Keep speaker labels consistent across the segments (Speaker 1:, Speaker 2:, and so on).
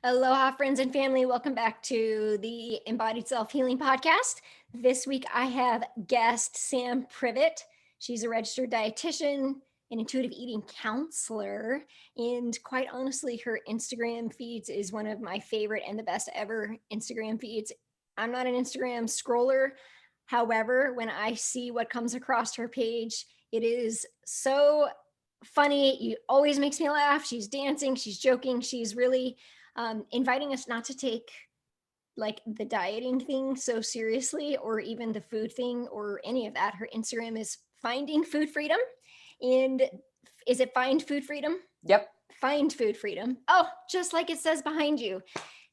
Speaker 1: Aloha, friends and family. Welcome back to the Embodied Self Healing Podcast. This week I have guest Sam Previte. She's a registered dietitian, an intuitive eating counselor, and quite honestly, her Instagram feeds is one of my favorite and the best ever Instagram feeds. I'm not an Instagram scroller. However, when I see what comes across her page, it is so funny. It always makes me laugh. She's dancing, she's joking, she's really inviting us not to take like the dieting thing so seriously or even the food thing or any of that. Her Instagram is finding food freedom. And is it find food freedom?
Speaker 2: Yep.
Speaker 1: Find food freedom. Oh, just like it says behind you.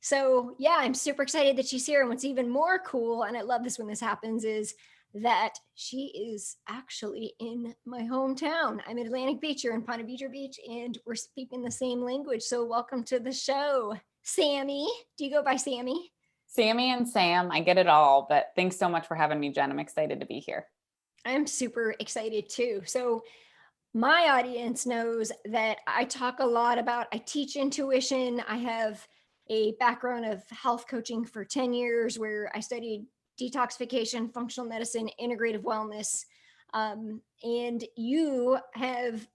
Speaker 1: So yeah, I'm super excited that she's here. And what's even more cool, and I love this when this happens, is that she is actually in my hometown. I'm in Atlantic Beach, you're in Ponte Vedra Beach, and we're speaking the same language. So welcome to the show, Sammy. Do you go by Sammy?
Speaker 2: Sammy and Sam, I get it all, but thanks so much for having me, Jen. I'm excited to be here.
Speaker 1: I'm super excited too. So my audience knows that I talk a lot about, I teach intuition. I have a background of health coaching for 10 years where I studied detoxification, functional medicine, integrative wellness. And you have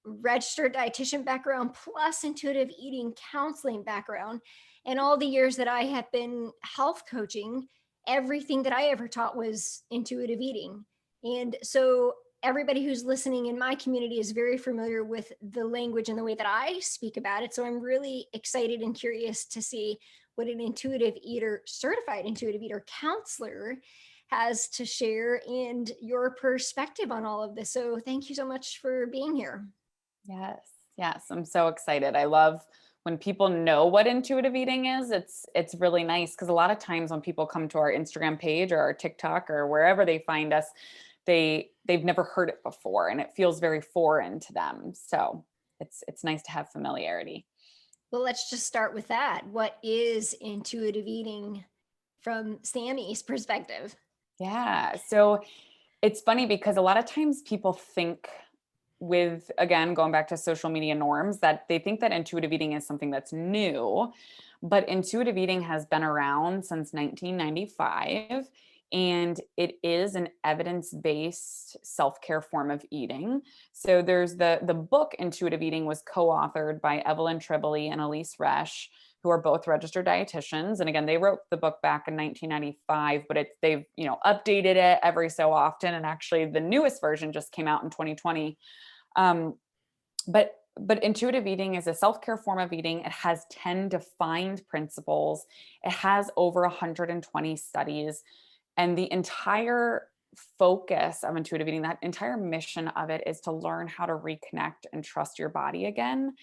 Speaker 1: registered dietitian background plus intuitive eating counseling background. And all the years that I have been health coaching, everything that I ever taught was intuitive eating. And so everybody who's listening in my community is very familiar with the language and the way that I speak about it. So I'm really excited and curious to see what an intuitive eater, certified intuitive eater counselor has to share and your perspective on all of this. So thank you so much for being here.
Speaker 2: Yes. Yes. I'm so excited. I love when people know what intuitive eating is. It's really nice because a lot of times when people come to our Instagram page or our TikTok or wherever they find us, they've never heard it before and it feels very foreign to them. So it's nice to have familiarity.
Speaker 1: Well, let's just start with that. What is intuitive eating from Sammy's perspective?
Speaker 2: Yeah. So it's funny because a lot of times people think with, again, going back to social media norms, that they think that intuitive eating is something that's new, but intuitive eating has been around since 1995. And it is an evidence-based self-care form of eating. So there's the book Intuitive Eating was co-authored by Evelyn Tribole and Elise Resch, who are both registered dietitians. And again, they wrote the book back in 1995, but they've updated it every so often. And actually, the newest version just came out in 2020. Um, but intuitive eating is a self-care form of eating. It has 10 defined principles. It has over 120 studies. And the entire focus of intuitive eating, that entire mission of it is to learn how to reconnect and trust your body again.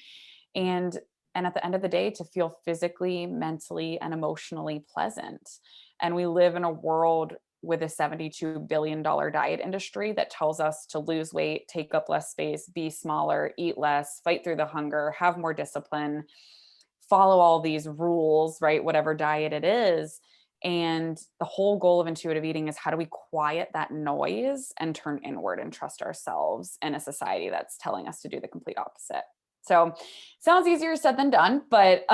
Speaker 2: And at the end of the day, to feel physically, mentally, and emotionally pleasant. And we live in a world with a $72 billion diet industry that tells us to lose weight, take up less space, be smaller, eat less, fight through the hunger, have more discipline, follow all these rules, right? Whatever diet it is. And the whole goal of intuitive eating is how do we quiet that noise and turn inward and trust ourselves in a society that's telling us to do the complete opposite. So sounds easier said than done, but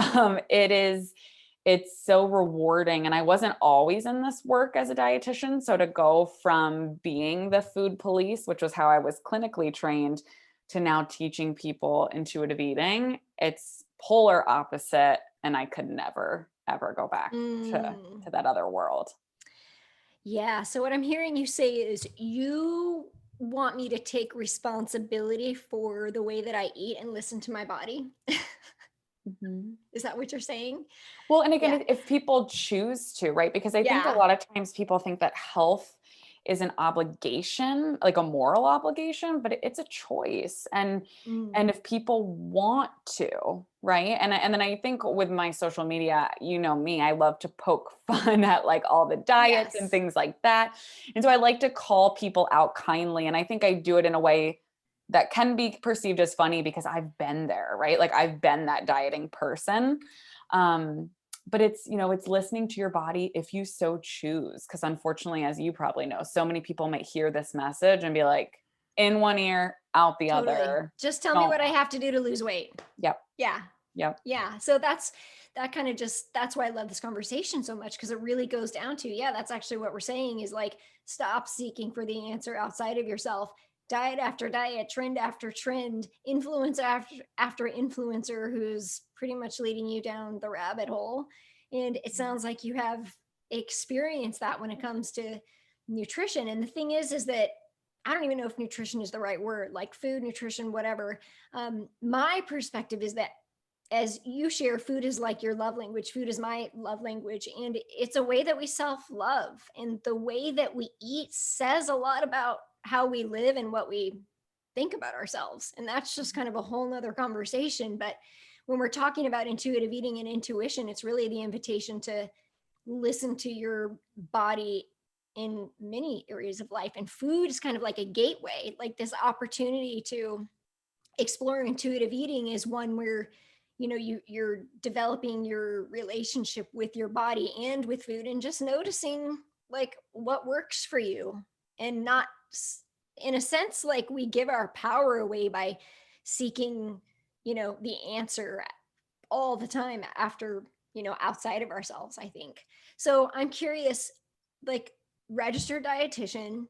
Speaker 2: it's so rewarding. And I wasn't always in this work as a dietitian. So to go from being the food police, which was how I was clinically trained, to now teaching people intuitive eating, it's polar opposite. And I could never, ever go back to that other world.
Speaker 1: Yeah. So what I'm hearing you say is you want me to take responsibility for the way that I eat and listen to my body.
Speaker 2: Mhm.
Speaker 1: Is that what you're saying?
Speaker 2: Well, and
Speaker 1: Yeah.
Speaker 2: again, if people choose to, right? Because I think a
Speaker 1: Yeah.
Speaker 2: lot of times people think that health is an obligation, like a moral obligation, but it's a choice. And
Speaker 1: Mm.
Speaker 2: if people want to, right? And then I think with my social media, you know me, I love to poke fun at like all the diets and
Speaker 1: Yes.
Speaker 2: things like that. And so I like to call people out kindly. And I think I do it in a way that can be perceived as funny because I've been there, right? Like I've been that dieting person. Um, but it's listening to your body if you so choose. Because unfortunately, as you probably know, so many people might hear this message and be like, in one ear, out the
Speaker 1: Totally.
Speaker 2: other.
Speaker 1: Just tell me
Speaker 2: Don't.
Speaker 1: what I have to do to lose weight.
Speaker 2: Yep.
Speaker 1: Yeah.
Speaker 2: Yep.
Speaker 1: Yeah. So that kind of just, that's why I love this conversation so much, because it really goes down to, yeah, that's actually what we're saying is like, stop seeking for the answer outside of yourself. Diet after diet, trend after trend, influencer after influencer who's pretty much leading you down the rabbit hole. And it sounds like you have experienced that when it comes to nutrition. And the thing is that I don't even know if nutrition is the right word, like food, nutrition, whatever. My perspective is that as you share, food is like your love language. Food is my love language. And it's a way that we self love. And the way that we eat says a lot about how we live and what we think about ourselves. And that's just kind of a whole nother conversation. But when we're talking about intuitive eating and intuition, it's really the invitation to listen to your body in many areas of life. And food is kind of like a gateway, like this opportunity to explore intuitive eating is one where you're developing your relationship with your body and with food, and just noticing like what works for you, and not in a sense like we give our power away by seeking the answer all the time after outside of ourselves, I think. So I'm curious, like, registered dietitian,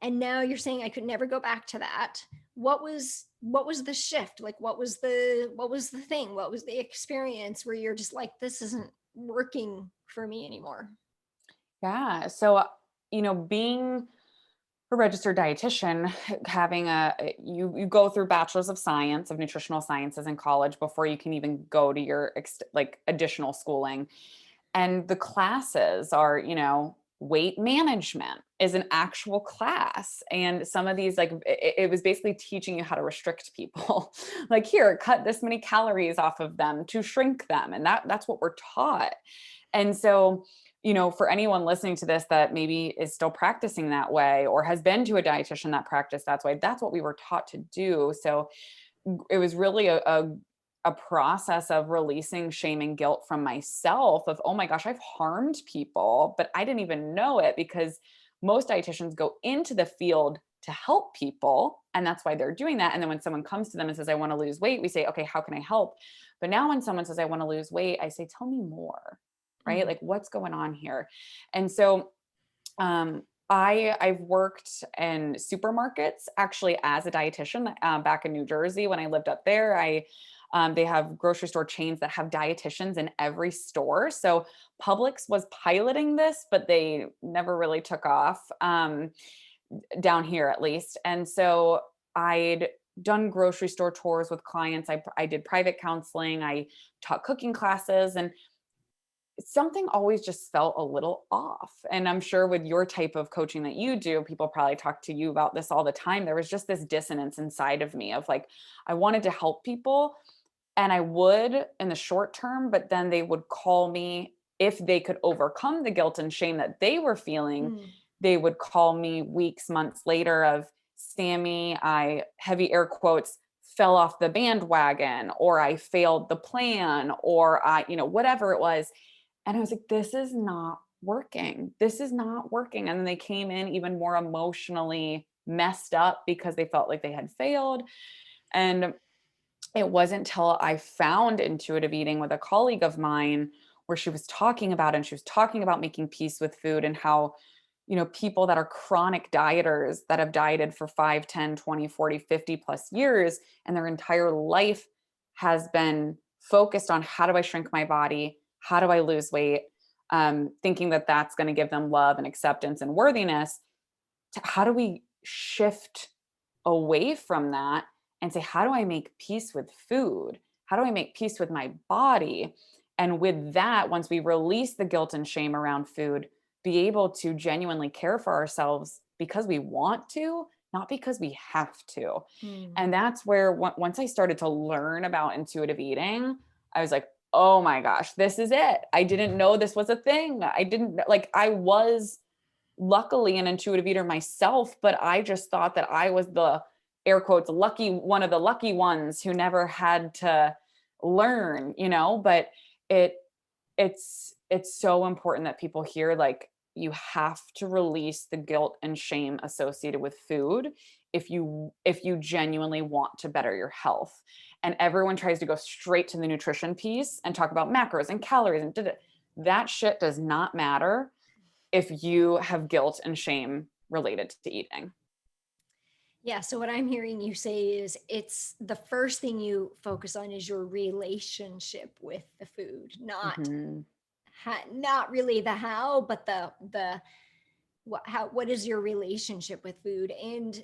Speaker 1: and now you're saying I could never go back to that. What was the shift? Like, what was the thing, what was the experience where you're just like, this isn't working for me anymore?
Speaker 2: Yeah. So, being a registered dietitian, having you go through bachelor's of science of nutritional sciences in college before you can even go to your like additional schooling. And the classes are, weight management is an actual class. And some of these, like, it was basically teaching you how to restrict people. Like, here, cut this many calories off of them to shrink them. And that's what we're taught. And so, for anyone listening to this that maybe is still practicing that way or has been to a dietitian that practiced that way, that's what we were taught to do. So it was really a process of releasing shame and guilt from myself of, oh my gosh, I've harmed people, but I didn't even know it, because most dietitians go into the field to help people. And that's why they're doing that. And then when someone comes to them and says, I want to lose weight, we say, okay, how can I help? But now when someone says, I want to lose weight, I say, tell me more, right?
Speaker 1: Mhm.
Speaker 2: Like, what's going on here? And so I've worked in supermarkets actually as a dietitian back in New Jersey when I lived up there. They have grocery store chains that have dietitians in every store. So Publix was piloting this, but they never really took off down here at least. And so I'd done grocery store tours with clients. I did private counseling. I taught cooking classes, and something always just felt a little off. And I'm sure with your type of coaching that you do, people probably talk to you about this all the time. There was just this dissonance inside of me of like, I wanted to help people and I would in the short term, but then they would call me if they could overcome the guilt and shame that they were feeling.
Speaker 1: Mm.
Speaker 2: They would call me weeks, months later of, Sammy, I, heavy air quotes, fell off the bandwagon, or I failed the plan, or I, whatever it was. And I was like, this is not working. This is not working. And then they came in even more emotionally messed up because they felt like they had failed. And it wasn't till I found intuitive eating with a colleague of mine where she was talking about, and she was talking about making peace with food and how, people that are chronic dieters that have dieted for 5, 10, 20, 40, 50 plus years and their entire life has been focused on how do I shrink my body? How do I lose weight? Thinking that that's going to give them love and acceptance and worthiness. To how do we shift away from that and say, how do I make peace with food? How do I make peace with my body? And with that, once we release the guilt and shame around food, be able to genuinely care for ourselves because we want to, not because we have to.
Speaker 1: Mm.
Speaker 2: And that's where once I started to learn about intuitive eating, I was like, oh my gosh, this is it. I didn't know this was a thing. I didn't like, I was luckily an intuitive eater myself, but I just thought that I was the air quotes lucky one of the lucky ones who never had to learn, but it it's so important that people hear, like, you have to release the guilt and shame associated with food if you genuinely want to better your health. and everyone tries to go straight to the nutrition piece and talk about macros and calories and that shit does not matter if you have guilt and shame related to eating.
Speaker 1: Yeah. So what I'm hearing you say is it's the first thing you focus on is your relationship with the food,
Speaker 2: Mm-hmm.
Speaker 1: not really the how, but the what is your relationship with food? And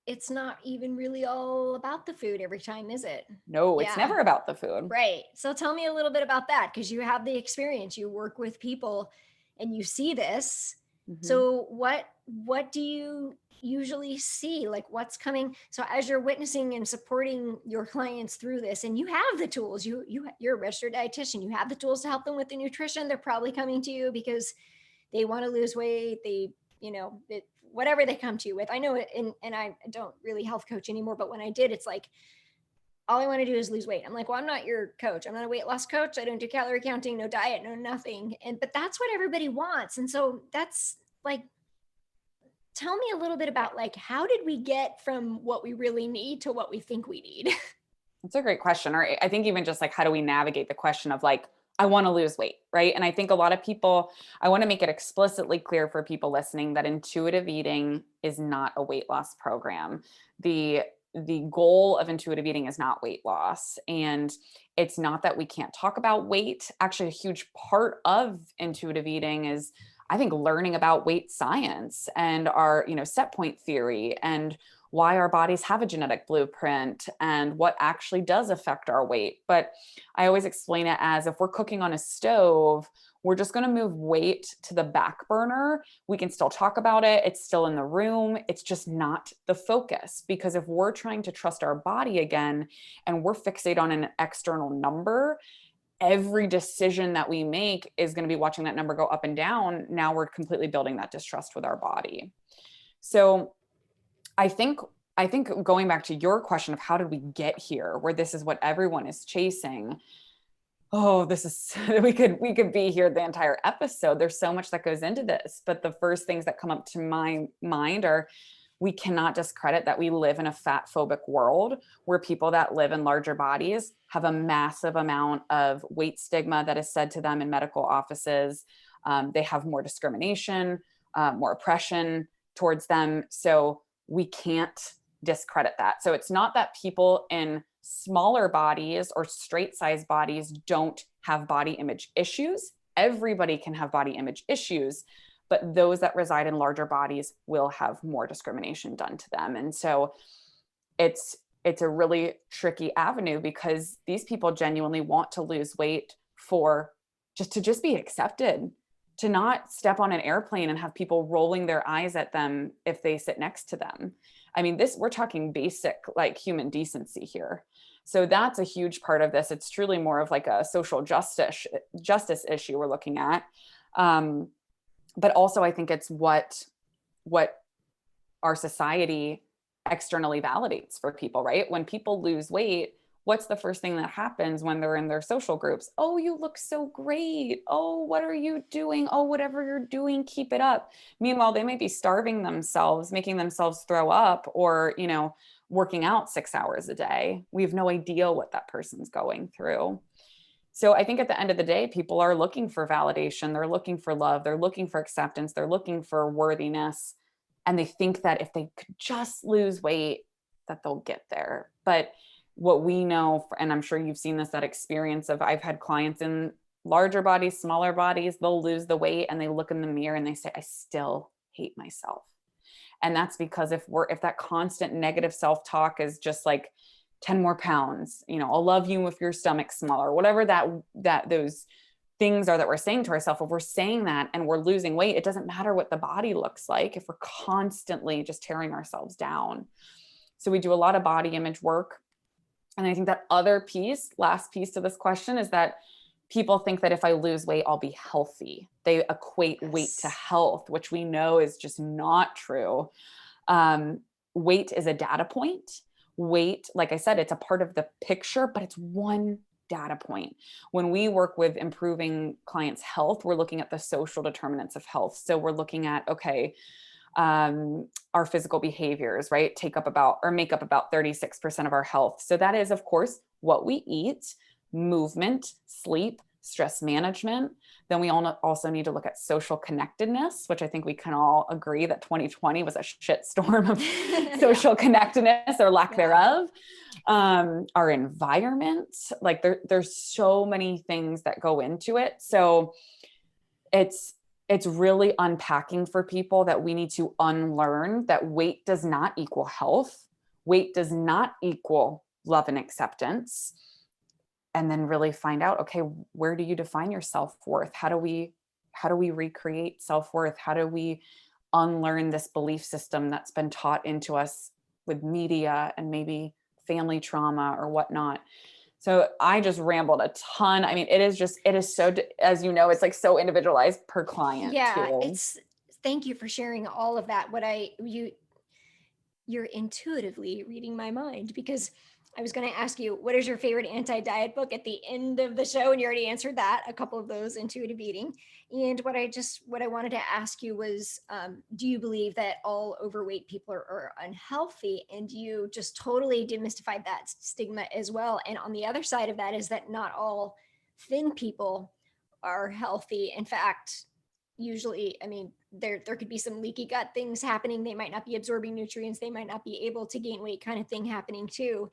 Speaker 1: it's not even really all about the food every time, is it?
Speaker 2: No, it's
Speaker 1: Yeah.
Speaker 2: never about the food.
Speaker 1: Right. So tell me a little bit about that because you have the experience. You work with people and you see this.
Speaker 2: Mm-hmm.
Speaker 1: So what do you usually see? Like what's coming? So as you're witnessing and supporting your clients through this and you have the tools, you're a registered dietitian, you have the tools to help them with the nutrition. They're probably coming to you because they want to lose weight, whatever they come to you with. I know it, and I don't really health coach anymore, but when I did, it's like all I want to do is lose weight. I'm like, well, I'm not your coach. I'm not a weight loss coach. I don't do calorie counting, no diet, no nothing. But that's what everybody wants. And so that's like, tell me a little bit about like, how did we get from what we really need to what we think we need?
Speaker 2: That's a great question. Or I think even just like, how do we navigate the question of like, I want to lose weight, right? And I think a lot of people, I want to make it explicitly clear for people listening that intuitive eating is not a weight loss program. The goal of intuitive eating is not weight loss. And it's not that we can't talk about weight. Actually, a huge part of intuitive eating is, I think, learning about weight science and our, set point theory and why our bodies have a genetic blueprint and what actually does affect our weight. But I always explain it as if we're cooking on a stove, we're just going to move weight to the back burner. We can still talk about it. It's still in the room. It's just not the focus. Because if we're trying to trust our body again and we're fixated on an external number, every decision that we make is going to be watching that number go up and down. Now we're completely building that distrust with our body. So I think going back to your question of how did we get here, where this is what everyone is chasing. Oh, this is we could be here the entire episode. There's so much that goes into this, but the first things that come up to my mind are we cannot discredit that we live in a fat phobic world where people that live in larger bodies have a massive amount of weight stigma that is said to them in medical offices. They have more discrimination, more oppression towards them. So we can't discredit that. So it's not that people in smaller bodies or straight size bodies don't have body image issues. Everybody can have body image issues, but those that reside in larger bodies will have more discrimination done to them. And so it's a really tricky avenue because these people genuinely want to lose weight for just be accepted, to not step on an airplane and have people rolling their eyes at them if they sit next to them. I mean, we're talking basic like human decency here. So that's a huge part of this. It's truly more of like a social justice issue we're looking at. But also I think it's what our society externally validates for people, right? When people lose weight, what's the first thing that happens when they're in their social groups? Oh, you look so great. Oh, what are you doing? Oh, whatever you're doing, keep it up. Meanwhile, they may be starving themselves, making themselves throw up, or, working out 6 hours a day. We have no idea what that person's going through. So I think at the end of the day, people are looking for validation. They're looking for love. They're looking for acceptance. They're looking for worthiness. And they think that if they could just lose weight, that they'll get there. But what we know, and I'm sure you've seen this, that experience of I've had clients in larger bodies, smaller bodies, they'll lose the weight and they look in the mirror and they say, I still hate myself. And that's because if that constant negative self-talk is just like 10 more pounds, I'll love you if your stomach's smaller, whatever that those things are that we're saying to ourselves, if we're saying that and we're losing weight, it doesn't matter what the body looks like if we're constantly just tearing ourselves down. So we do a lot of body image work. And I think that last piece to this question is that people think that if I lose weight, I'll be healthy. They equate weight to health, which we know is just not true. Weight is a data point. Weight, like I said, it's a part of the picture, but it's one data point. When we work with improving clients' health, we're looking at the social determinants of health. So we're looking at, okay, our physical behaviors, right, make up about 36% of our health. So that is, of course, what we eat, movement, sleep, stress management. Then we also need to look at social connectedness, which I think we can all agree that 2020 was a shitstorm of social connectedness or lack thereof. Our environment, like there's so many things that go into it. So it's really unpacking for people that we need to unlearn that weight does not equal health. Weight does not equal love and acceptance. And then really find out, okay, where do you define your self-worth? How do we recreate self-worth? How do we unlearn this belief system that's been taught into us with media and maybe family trauma or whatnot? So I just rambled a ton. I mean, it is so, as you know, it's like so individualized per client
Speaker 1: Yeah,
Speaker 2: too.
Speaker 1: thank you for sharing all of that. You're intuitively reading my mind, because I was going to ask you, what is your favorite anti-diet book at the end of the show? And you already answered that, a couple of those, intuitive eating. And what I wanted to ask you was, do you believe that all overweight people are unhealthy? And you just totally demystified that stigma as well. And on the other side of that is that not all thin people are healthy. In fact, usually, I mean, there could be some leaky gut things happening. They might not be absorbing nutrients. They might not be able to gain weight, kind of thing happening too.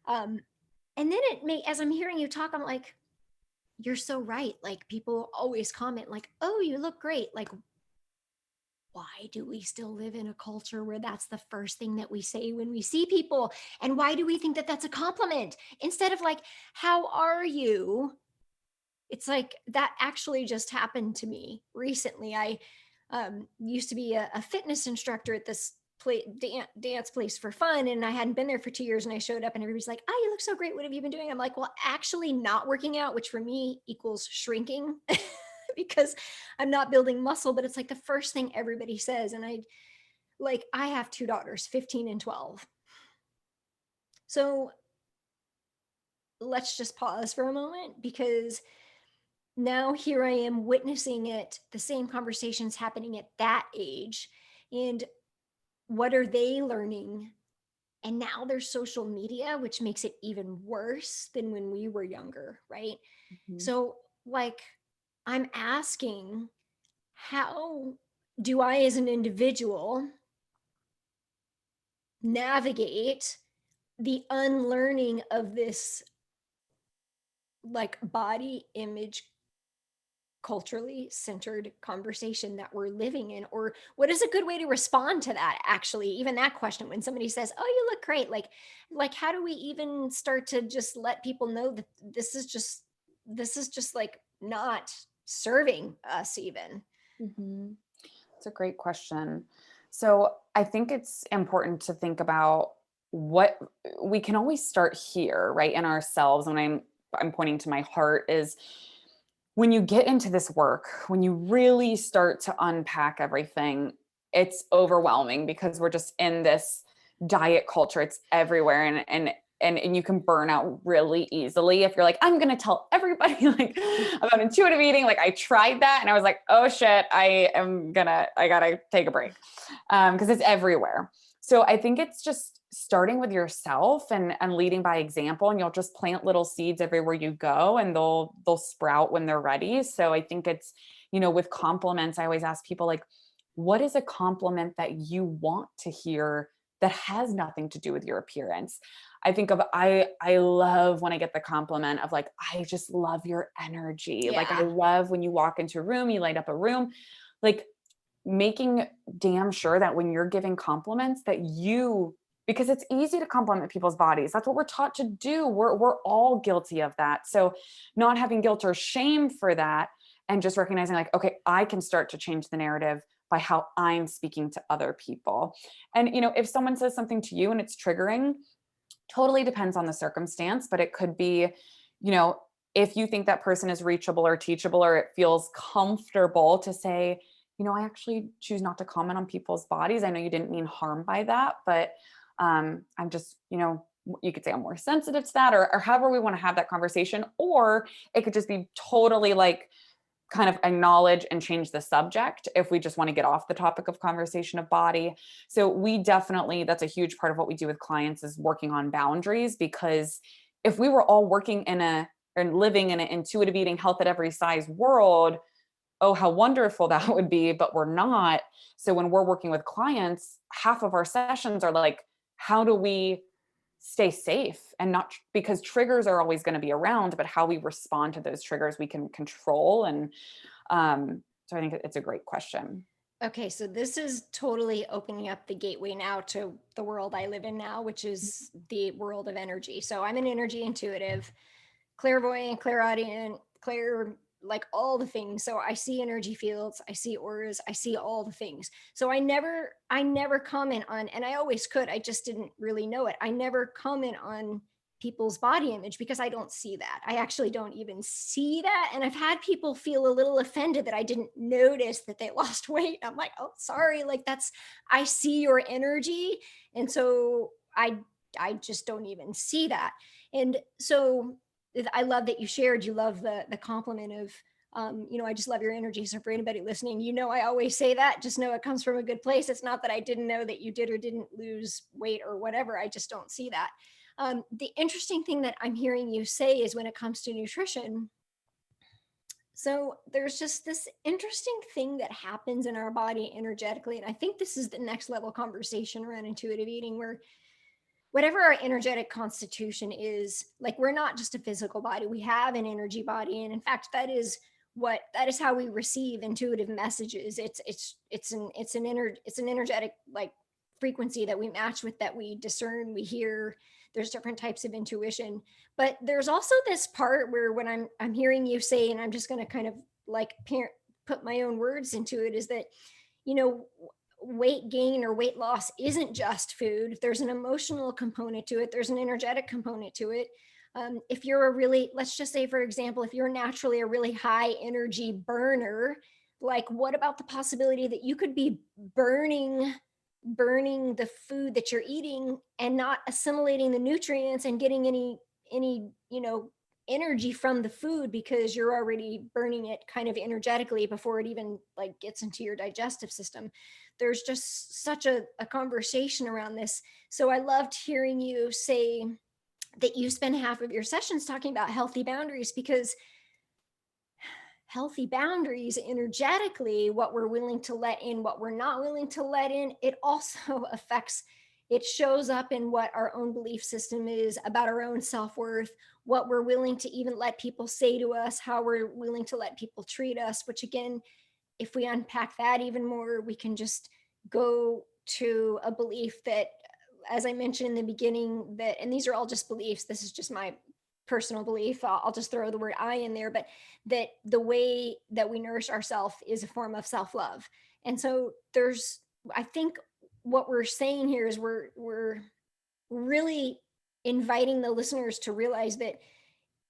Speaker 1: Um, and then as I'm hearing you talk, I'm like, you're so right. Like, people always comment like, oh, you look great. Like, why do we still live in a culture where that's the first thing that we say when we see people? And why do we think that that's a compliment instead of like, how are you? It's like that actually just happened to me recently. I used to be a fitness instructor at this dance place for fun, and I hadn't been there for 2 years. And I showed up, and everybody's like, "Oh, you look so great. What have you been doing?" I'm like, "Well, actually, not working out, which for me equals shrinking." Because I'm not building muscle, but it's like the first thing everybody says. And I have two daughters, 15 and 12. So let's just pause for a moment, because now here I am witnessing it, the same conversations happening at that age. And what are they learning? And now there's social media, which makes it even worse than when we were younger, right?
Speaker 2: Mhm.
Speaker 1: So, like, I'm asking, how do I, as an individual, navigate the unlearning of this, like, body image culturally centered conversation that we're living in? Or what is a good way to respond to that? Actually, even that question, when somebody says, oh, you look great, like how do we even start to just let people know that this is just like not serving us even?
Speaker 2: Mhm. It's a great question. So I think it's important to think about what we can always start here, right, in ourselves. When I'm pointing to my heart is when you get into this work, when you really start to unpack everything, it's overwhelming because we're just in this diet culture. It's everywhere, and you can burn out really easily if you're like, I'm gonna tell everybody like about intuitive eating. Like, I tried that and I was like, oh shit, I gotta take a break. Because it's everywhere. So I think it's just starting with yourself and leading by example, and you'll just plant little seeds everywhere you go, and they'll sprout when they're ready. So I think it's, with compliments, I always ask people, like, what is a compliment that you want to hear that has nothing to do with your appearance? I love when I get the compliment of like, I just love your energy. Like, I
Speaker 1: Yeah.
Speaker 2: love when you walk into a room, you light up a room. Like, making damn sure that when you're giving compliments that because it's easy to compliment people's bodies. That's what we're taught to do. We're all guilty of that. So not having guilt or shame for that, and just recognizing like, okay, I can start to change the narrative by how I'm speaking to other people. And if someone says something to you and it's triggering, totally depends on the circumstance, but it could be, you know, if you think that person is reachable or teachable, or it feels comfortable to say, I actually choose not to comment on people's bodies. I know you didn't mean harm by that, but I'm just, you could say I'm more sensitive to that, or however we want to have that conversation. Or it could just be totally like kind of acknowledge and change the subject if we just want to get off the topic of conversation of body. So we definitely, that's a huge part of what we do with clients, is working on boundaries, because if we were all working in a and living in an intuitive eating, health at every size world, oh, how wonderful that would be, but we're not. So when we're working with clients, half of our sessions are like, how do we stay safe, and not because triggers are always going to be around, but how we respond to those triggers we can control. And so I think it's a great question.
Speaker 1: Okay, so this is totally opening up the gateway now to the world I live in now, which is the world of energy. So I'm an energy intuitive, clairvoyant, clairaudient, clair, like all the things. So I see energy fields, I see auras, I see all the things. So I never comment on, and I always could, I just didn't really know it. I never comment on people's body image because I don't see that. I actually don't even see that. And I've had people feel a little offended that I didn't notice that they lost weight. I'm like, oh, sorry. Like that's, I see your energy. And so I just don't even see that. And so I love that you shared, you love the compliment of, I just love your energy. So for anybody listening, I always say that, just know it comes from a good place. It's not that I didn't know that you did or didn't lose weight or whatever. I just don't see that. The interesting thing that I'm hearing you say is when it comes to nutrition, so there's just this interesting thing that happens in our body energetically. And I think this is the next level conversation around intuitive eating, where whatever our energetic constitution is, like we're not just a physical body, we have an energy body. And in fact, that is how we receive intuitive messages. It's an energetic like frequency that we match with, that we discern, we hear. There's different types of intuition, but there's also this part where when I'm hearing you say, and I'm just going to kind of like put my own words into it, is that you know weight gain or weight loss isn't just food. There's an emotional component to it, there's an energetic component to it. If you're a really, let's just say for example, if you're naturally a really high energy burner, like what about the possibility that you could be burning the food that you're eating and not assimilating the nutrients and getting any energy from the food, because you're already burning it kind of energetically before it even like gets into your digestive system. There's just such a conversation around this. So I loved hearing you say that you spend half of your sessions talking about healthy boundaries, because healthy boundaries energetically, what we're willing to let in, what we're not willing to let in, it also affects, it shows up in what our own belief system is about our own self-worth, what we're willing to even let people say to us, how we're willing to let people treat us, which again, if we unpack that even more, we can just go to a belief that, as I mentioned in the beginning, that, and these are all just beliefs, this is just my personal belief, I'll just throw the word I in there, but that the way that we nourish ourselves is a form of self-love. And so I think what we're saying here is we're really inviting the listeners to realize that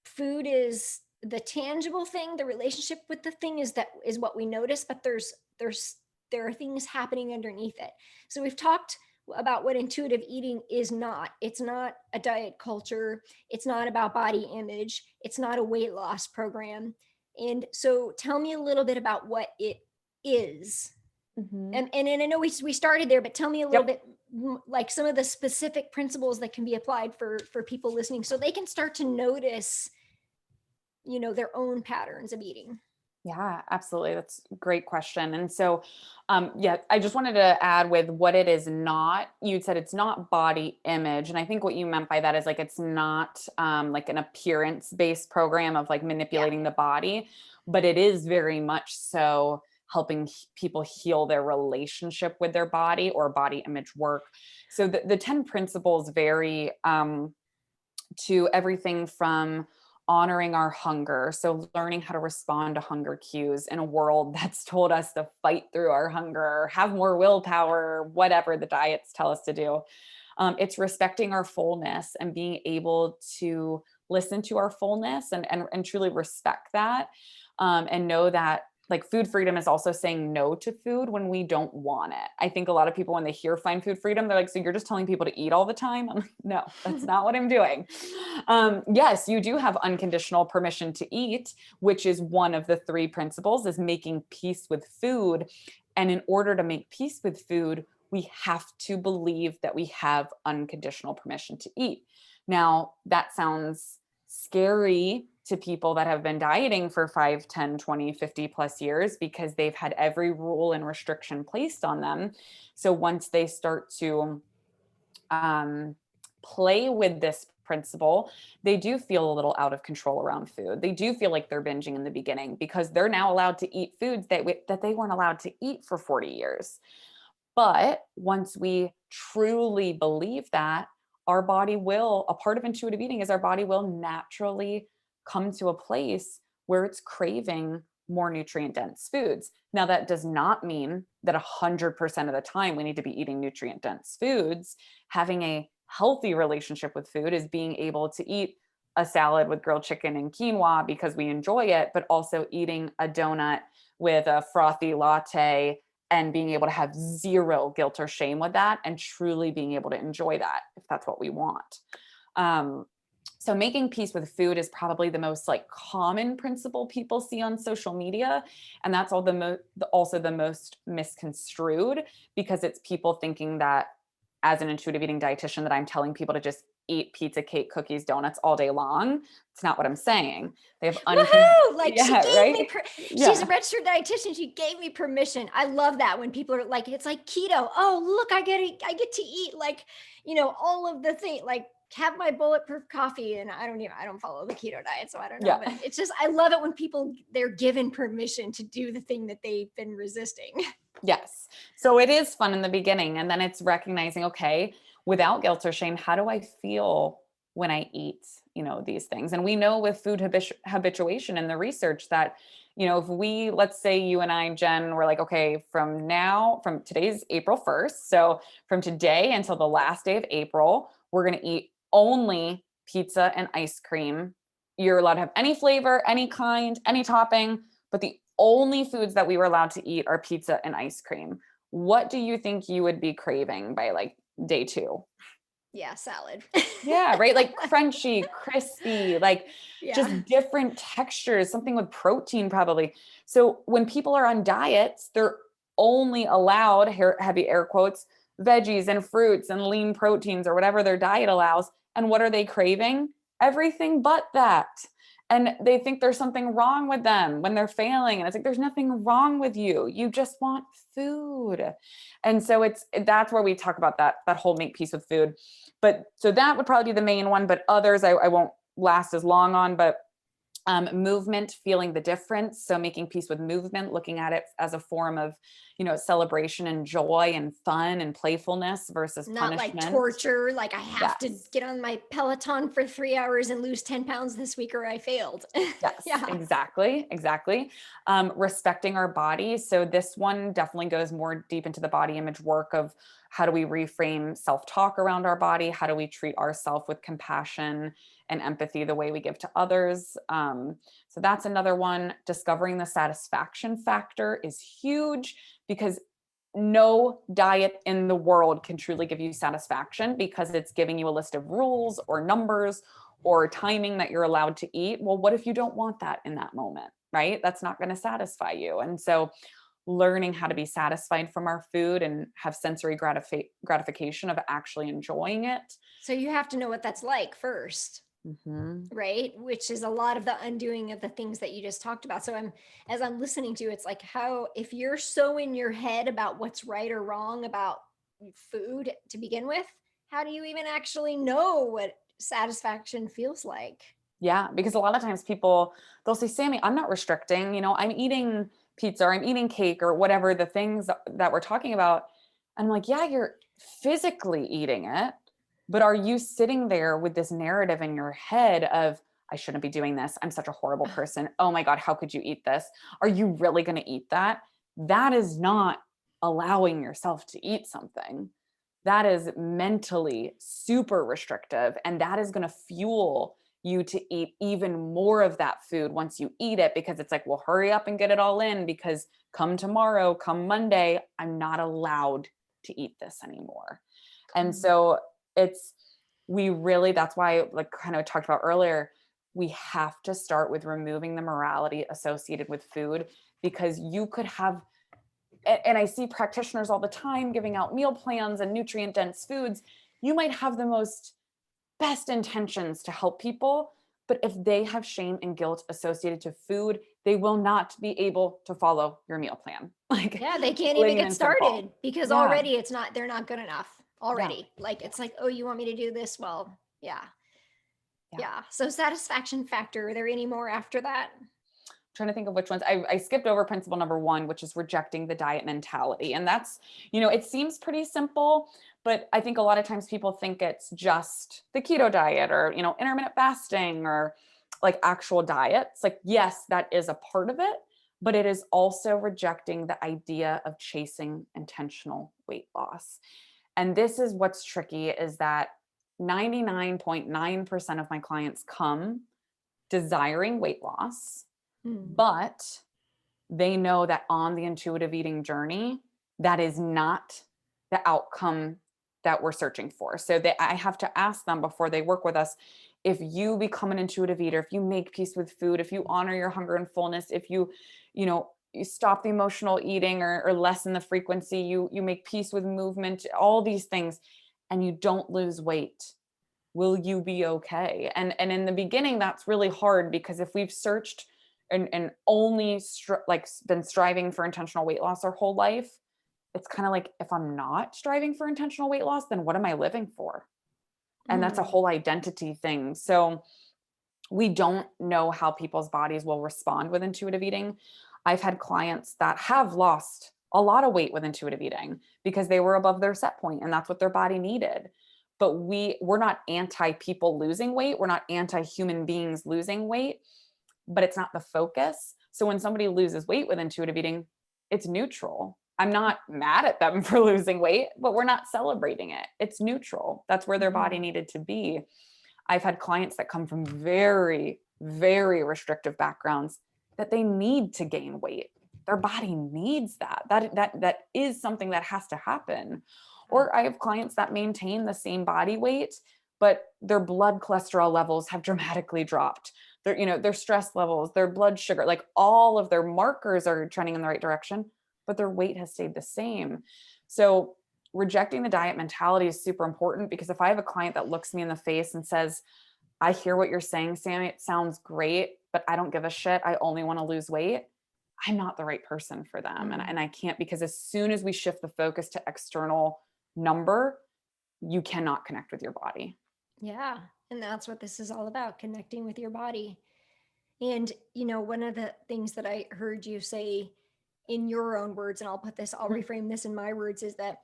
Speaker 1: food is the tangible thing, the relationship with the thing is what we notice, but there are things happening underneath it. So we've talked about what intuitive eating is not. It's not a diet culture. It's not about body image. It's not a weight loss program. And so tell me a little bit about what it is.
Speaker 2: Mm-hmm.
Speaker 1: And I know we started there, but tell me a little
Speaker 2: Yep.
Speaker 1: bit like some of the specific principles that can be applied for people listening, so they can start to notice, their own patterns of eating.
Speaker 2: Yeah, absolutely. That's a great question. And so, yeah, I just wanted to add with what it is not. You said it's not body image. And I think what you meant by that is like it's not like an appearance based program of like
Speaker 1: Yeah.
Speaker 2: manipulating the body, but it is very much so helping people heal their relationship with their body or body image work. So the 10 principles vary to everything from honoring our hunger. So learning how to respond to hunger cues in a world that's told us to fight through our hunger, have more willpower, whatever the diets tell us to do. It's respecting our fullness and being able to listen to our fullness and truly respect that, and know that like food freedom is also saying no to food when we don't want it. I think a lot of people, when they hear find food freedom, they're like, so you're just telling people to eat all the time? I'm like, no, that's not what I'm doing. Yes, you do have unconditional permission to eat, which is one of the three principles, is making peace with food. And in order to make peace with food, we have to believe that we have unconditional permission to eat. Now, that sounds scary to people that have been dieting for 5, 10, 20, 50 plus years, because they've had every rule and restriction placed on them. So once they start to play with this principle, they do feel a little out of control around food. They do feel like they're binging in the beginning because they're now allowed to eat foods that they weren't allowed to eat for 40 years. But once we truly believe that, our body will, a part of intuitive eating is our body will naturally come to a place where it's craving more nutrient dense foods. Now, that does not mean that 100% of the time we need to be eating nutrient dense foods. Having a healthy relationship with food is being able to eat a salad with grilled chicken and quinoa because we enjoy it, but also eating a donut with a frothy latte and being able to have zero guilt or shame with that, and truly being able to enjoy that if that's what we want. So making peace with food is probably the most like common principle people see on social media. And that's also the most misconstrued, because it's people thinking that as an intuitive eating dietitian that I'm telling people to just eat pizza, cake, cookies, donuts all day long. It's not what I'm saying. They have
Speaker 1: Woohoo! Like she
Speaker 2: yeah,
Speaker 1: gave
Speaker 2: right?
Speaker 1: me, she's a
Speaker 2: Yeah.
Speaker 1: registered dietitian. She gave me permission. I love that when people are like, it's like keto. Oh, look, I get to eat like, all of the things, like have my bulletproof coffee. And I don't follow the keto diet, so I don't know.
Speaker 2: Yeah.
Speaker 1: But it's just, I love it when people, they're given permission to do the thing that they've been resisting.
Speaker 2: Yes. So it is fun in the beginning. And then it's recognizing, okay, without guilt or shame, how do I feel when I eat, these things? And we know with food habituation in the research that, if we, let's say you and I, Jen, we're like, okay, from today's April 1st. So from today until the last day of April, we're going to eat only pizza and ice cream. You're allowed to have any flavor, any kind, any topping, but the only foods that we were allowed to eat are pizza and ice cream. What do you think you would be craving by like day 2?
Speaker 1: Yeah, salad.
Speaker 2: Yeah, right. Like crunchy, crispy, like
Speaker 1: Yeah.
Speaker 2: just different textures, something with protein probably. So when people are on diets, they're only allowed, heavy air quotes, veggies and fruits and lean proteins or whatever their diet allows. And what are they craving? Everything but that. And they think there's something wrong with them when they're failing. And it's like, there's nothing wrong with you. You just want food. And so that's where we talk about that whole make peace with food. But so that would probably be the main one, but others I won't last as long on, but movement, feeling the difference. So making peace with movement, looking at it as a form of, celebration and joy and fun and playfulness versus
Speaker 1: Not like
Speaker 2: punishment.
Speaker 1: torture, like I have to
Speaker 2: Yes.
Speaker 1: get on my Peloton for 3 hours and lose 10 pounds this week or I failed.
Speaker 2: Yes,
Speaker 1: Yeah.
Speaker 2: exactly. Respecting our body. So this one definitely goes more deep into the body image work of how do we reframe self-talk around our body? How do we treat ourselves with compassion and empathy the way we give to others? So that's another one. Discovering the satisfaction factor is huge, because no diet in the world can truly give you satisfaction because it's giving you a list of rules or numbers or timing that you're allowed to eat. Well, what if you don't want that in that moment, right? That's not going to satisfy you. And so learning how to be satisfied from our food and have sensory gratification of actually enjoying it.
Speaker 1: So you have to know what that's like first.
Speaker 2: Mm-hmm.
Speaker 1: Right, which is a lot of the undoing of the things that you just talked about. So as I'm listening to you, it's like, how, if you're so in your head about what's right or wrong about food to begin with, how do you even actually know what satisfaction feels like?
Speaker 2: Yeah, because a lot of times they'll say, Sammy, I'm not restricting, I'm eating pizza or I'm eating cake or whatever the things that we're talking about. And I'm like, yeah, you're physically eating it, but are you sitting there with this narrative in your head of, I shouldn't be doing this. I'm such a horrible person. Oh my God, how could you eat this? Are you really going to eat that? That is not allowing yourself to eat something. That is mentally super restrictive, and that is going to fuel you to eat even more of that food once you eat it, because it's like, well, hurry up and get it all in, because come tomorrow, come Monday, I'm not allowed to eat this anymore. And
Speaker 1: Mm.
Speaker 2: so it's, we really, that's why, like kind of talked about earlier, we have to start with removing the morality associated with food, because you could have, and I see practitioners all the time giving out meal plans and nutrient dense foods. You might have the most best intentions to help people, but if they have shame and guilt associated to food, they will not be able to follow your meal plan. Like,
Speaker 1: Yeah, they can't even
Speaker 2: plain
Speaker 1: get
Speaker 2: and simple.
Speaker 1: started because
Speaker 2: Yeah.
Speaker 1: already they're not good enough
Speaker 2: Yeah.
Speaker 1: already. Like, it's like, oh, you want me to do this? Well, yeah.
Speaker 2: Yeah.
Speaker 1: Yeah. So satisfaction factor, are there any more after that?
Speaker 2: Trying to think of which ones. I skipped over principle number one, which is rejecting the diet mentality. And that's, it seems pretty simple, but I think a lot of times people think it's just the keto diet or, intermittent fasting or like actual diets. Like, yes, that is a part of it, but it is also rejecting the idea of chasing intentional weight loss. And this is what's tricky, is that 99.9% of my clients come desiring weight loss,
Speaker 1: Mm.
Speaker 2: but they know that on the intuitive eating journey, that is not the outcome that we're searching for. So I have to ask them before they work with us, if you become an intuitive eater, if you make peace with food, if you honor your hunger and fullness, if you stop the emotional eating or lessen the frequency, you make peace with movement, all these things, and you don't lose weight, will you be okay? And in the beginning, that's really hard, because if we've searched and only been striving for intentional weight loss our whole life, it's kind of like, if I'm not striving for intentional weight loss, then what am I living for? And that's a
Speaker 1: Mm.
Speaker 2: whole identity thing. So we don't know how people's bodies will respond with intuitive eating. I've had clients that have lost a lot of weight with intuitive eating because they were above their set point and that's what their body needed. But we're not anti people losing weight. We're not anti human beings losing weight, but it's not the focus. So when somebody loses weight with intuitive eating, it's neutral. I'm not mad at them for losing weight, but we're not celebrating it. It's neutral. That's where their body
Speaker 1: Mhm.
Speaker 2: needed to be. I've had clients that come from very, very restrictive backgrounds that they need to gain weight. Their body needs that. That is something that has to happen. Or I have clients that maintain the same body weight, but their blood cholesterol levels have dramatically dropped. Their stress levels, their blood sugar, like all of their markers are trending in the right direction, but their weight has stayed the same. So rejecting the diet mentality is super important, because if I have a client that looks me in the face and says, I hear what you're saying, Sammy, it sounds great, but I don't give a shit, I only want to lose weight, I'm not the right person for them. And
Speaker 1: Mm.
Speaker 2: I can't, because as soon as we shift the focus to external number, you cannot connect with your body.
Speaker 1: Yeah. And that's what this is all about, connecting with your body. And, one of the things that I heard you say in your own words, and I'll reframe this in my words, is that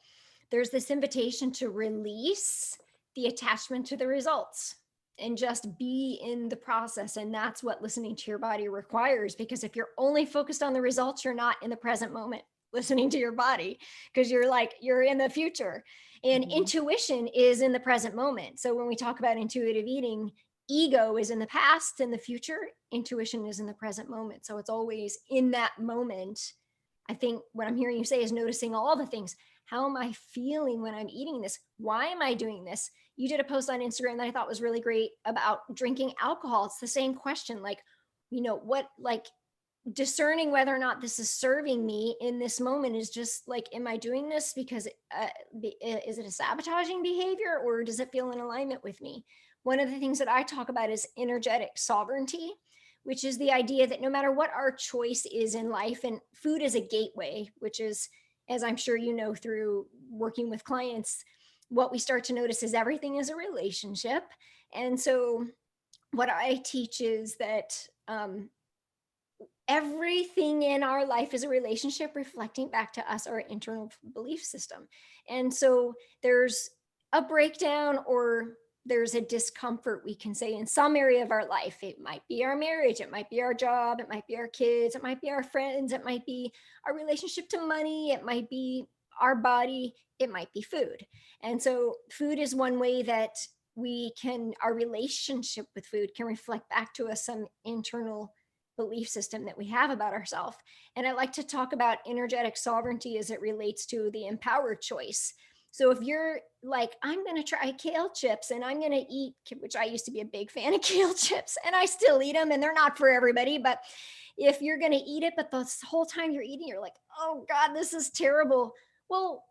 Speaker 1: there's this invitation to release the attachment to the results and just be in the process. And that's what listening to your body requires. Because if you're only focused on the results, you're not in the present moment listening to your body, because you're in the future. And
Speaker 2: Mhm.
Speaker 1: intuition is in the present moment. So when we talk about intuitive eating, ego is in the past and the future, intuition is in the present moment. So it's always in that moment. I think what I'm hearing you say is noticing all the things. How am I feeling when I'm eating this? Why am I doing this? You did a post on Instagram that I thought was really great about drinking alcohol. It's the same question, like, what, like, discerning whether or not this is serving me in this moment is just like, am I doing this because is it a sabotaging behavior, or does it feel in alignment with me? One of the things that I talk about is energetic sovereignty, which is the idea that no matter what our choice is in life, and food is a gateway, which is, as I'm sure you know through working with clients, what we start to notice is everything is a relationship. And so what I teach is that everything in our life is a relationship reflecting back to us our internal belief system. And so there's a breakdown, or there's a discomfort, we can say, in some area of our life. It might be our marriage, it might be our job, it might be our kids, it might be our friends, it might be our relationship to money, it might be our body, it might be food. And so food is one way that our relationship with food can reflect back to us some internal belief system that we have about ourselves. And I like to talk about energetic sovereignty as it relates to the empowered choice. So if you're like, I'm going to try kale chips and I'm going to eat, which I used to be a big fan of kale chips and I still eat them and they're not for everybody, but if you're going to eat it, but the whole time you're eating, you're like, oh God, this is terrible. Well,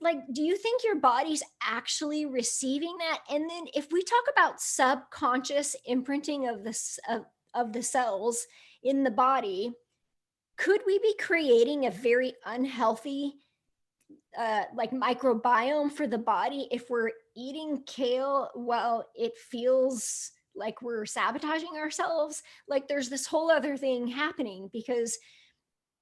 Speaker 1: like, do you think your body's actually receiving that? And then if we talk about subconscious imprinting of of the cells in the body, could we be creating a very unhealthy like microbiome for the body if we're eating kale while it feels like we're sabotaging ourselves? Like there's this whole other thing happening, because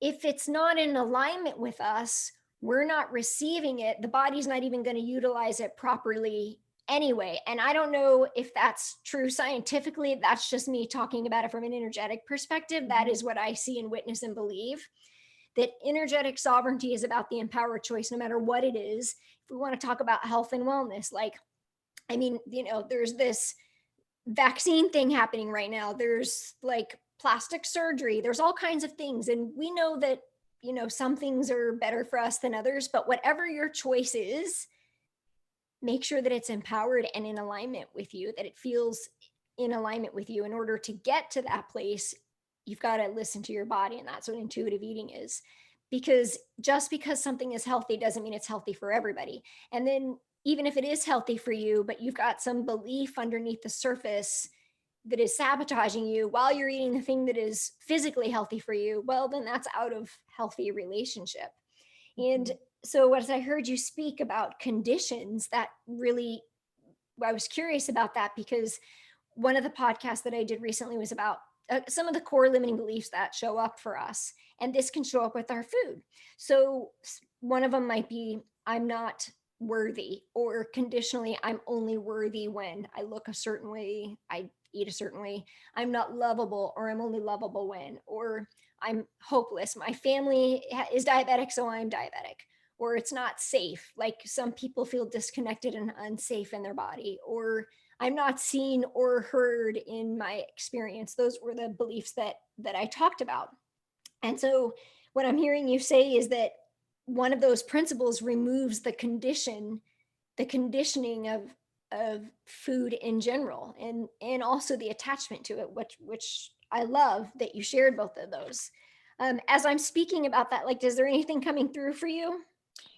Speaker 1: if it's not in alignment with us, we're not receiving it. The body's not even going to utilize it properly anyway. And I don't know if that's true scientifically. That's just me talking about it from an energetic perspective. That is what I see and witness and believe, that energetic sovereignty is about the empowered choice, no matter what it is. If we want to talk about health and wellness, like, I mean, there's this vaccine thing happening right now. There's like plastic surgery. There's all kinds of things. And we know that, some things are better for us than others, but whatever your choice is, make sure that it's empowered and in alignment with you, that it feels in alignment with you. In order to get to that place, you've got to listen to your body. And that's what intuitive eating is. Because just because something is healthy doesn't mean it's healthy for everybody. And then even if it is healthy for you, but you've got some belief underneath the surface that is sabotaging you while you're eating the thing that is physically healthy for you, well, then that's out of healthy relationship. And so as I heard you speak about conditions, that really, I was curious about that, because one of the podcasts that I did recently was about some of the core limiting beliefs that show up for us. And this can show up with our food. So one of them might be, I'm not worthy, or conditionally, I'm only worthy when I look a certain way, I eat a certain way. I'm not lovable, or I'm only lovable when, or I'm hopeless. My family is diabetic, so I'm diabetic. Or it's not safe. Like some people feel disconnected and unsafe in their body, or I'm not seen or heard in my experience. Those were the beliefs that I talked about. And so what I'm hearing you say is that one of those principles removes the conditioning of food in general, and also the attachment to it, which I love that you shared both of those. As I'm speaking about that, like, is there anything coming through for you?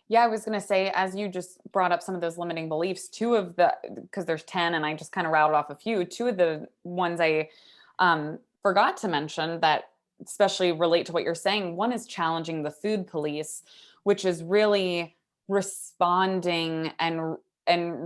Speaker 2: Yeah, I was going to say, as you just brought up some of those limiting beliefs, because there's 10 and I just kind of rattled off a few, two of the ones I forgot to mention that especially relate to what you're saying. One is challenging the food police, which is really responding and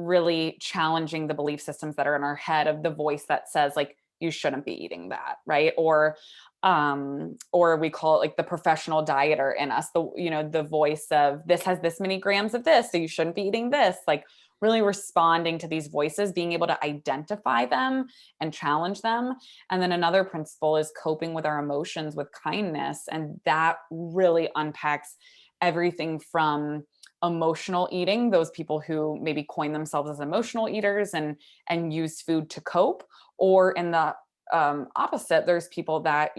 Speaker 2: really challenging the belief systems that are in our head, of the voice that says like, you shouldn't be eating that, right? Or we call it like the professional dieter in us, the voice of, this has this many grams of this, so you shouldn't be eating this. Like really responding to these voices, being able to identify them and challenge them. And then another principle is coping with our emotions with kindness. And that really unpacks everything from emotional eating, those people who maybe coin themselves as emotional eaters and use food to cope, or in the opposite, there's people that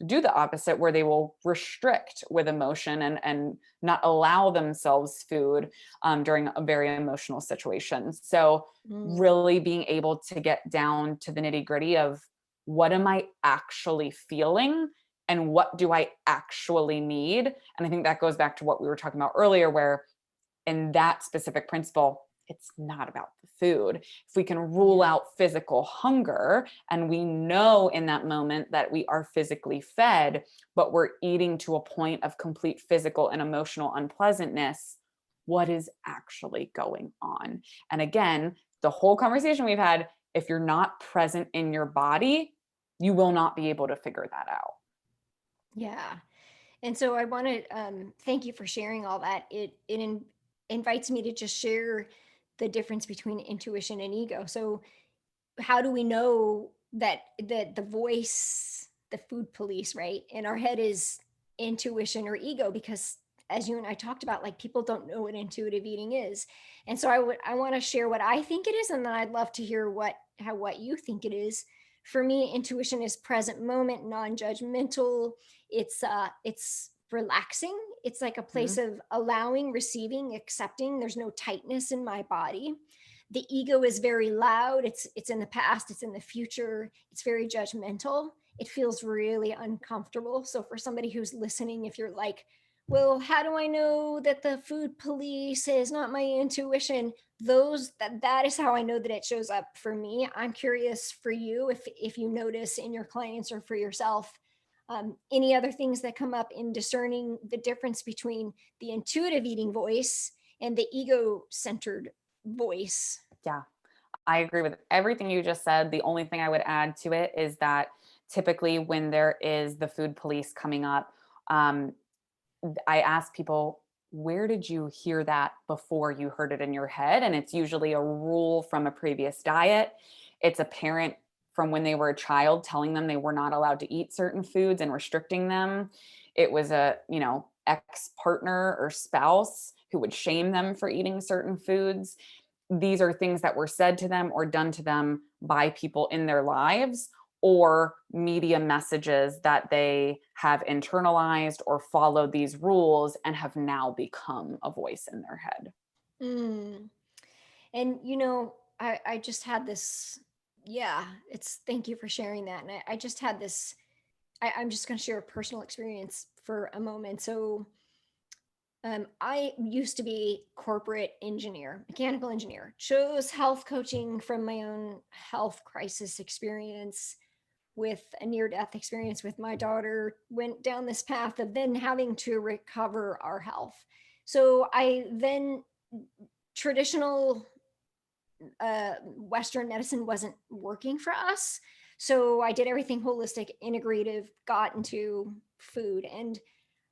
Speaker 2: do the opposite, where they will restrict with emotion and not allow themselves food during a very emotional situation. So really being able to get down to the nitty gritty of, what am I actually feeling and what do I actually need? And I think that goes back to what we were talking about earlier, where in that specific principle, it's not about the food. If we can rule out physical hunger, and we know in that moment that we are physically fed, but we're eating to a point of complete physical and emotional unpleasantness, what is actually going on? And again, the whole conversation we've had, if you're not present in your body, you will not be able to figure that out.
Speaker 1: Yeah. And so I want to thank you for sharing all that. Invites me to just share the difference between intuition and ego. So how do we know that the voice, the food police, right, in our head is intuition or ego? Because as you and I talked about, like people don't know what intuitive eating is. And so I want to share what I think it is, and then I'd love to hear what you think it is. For me, intuition is present moment, non-judgmental. It's relaxing. It's like a place
Speaker 2: Mhm.
Speaker 1: of allowing, receiving, accepting. There's no tightness in my body. The ego is very loud. It's in the past, it's in the future. It's very judgmental. It feels really uncomfortable. So for somebody who's listening, if you're like, well, how do I know that the food police is not my intuition? That is how I know that it shows up for me. I'm curious for you if you notice in your clients or for yourself, any other things that come up in discerning the difference between the intuitive eating voice and the ego centered voice.
Speaker 2: Yeah. I agree with everything you just said. The only thing I would add to it is that typically when there is the food police coming up, um, I ask people, where did you hear that before you heard it in your head? And it's usually a rule from a previous diet. It's a parent from when they were a child telling them they were not allowed to eat certain foods and restricting them. It was a, ex partner or spouse who would shame them for eating certain foods. These are things that were said to them or done to them by people in their lives, or media messages that they have internalized or followed these rules and have now become a voice in their head.
Speaker 1: Mm. And I just had this, yeah, it's thank you for sharing that. And I just had this, I'm just going to share a personal experience for a moment. So I used to be corporate engineer, mechanical engineer, chose health coaching from my own health crisis experience with a near death experience with my daughter, went down this path of then having to recover our health. So I then, traditional Western medicine wasn't working for us. So I did everything holistic, integrative, got into food. And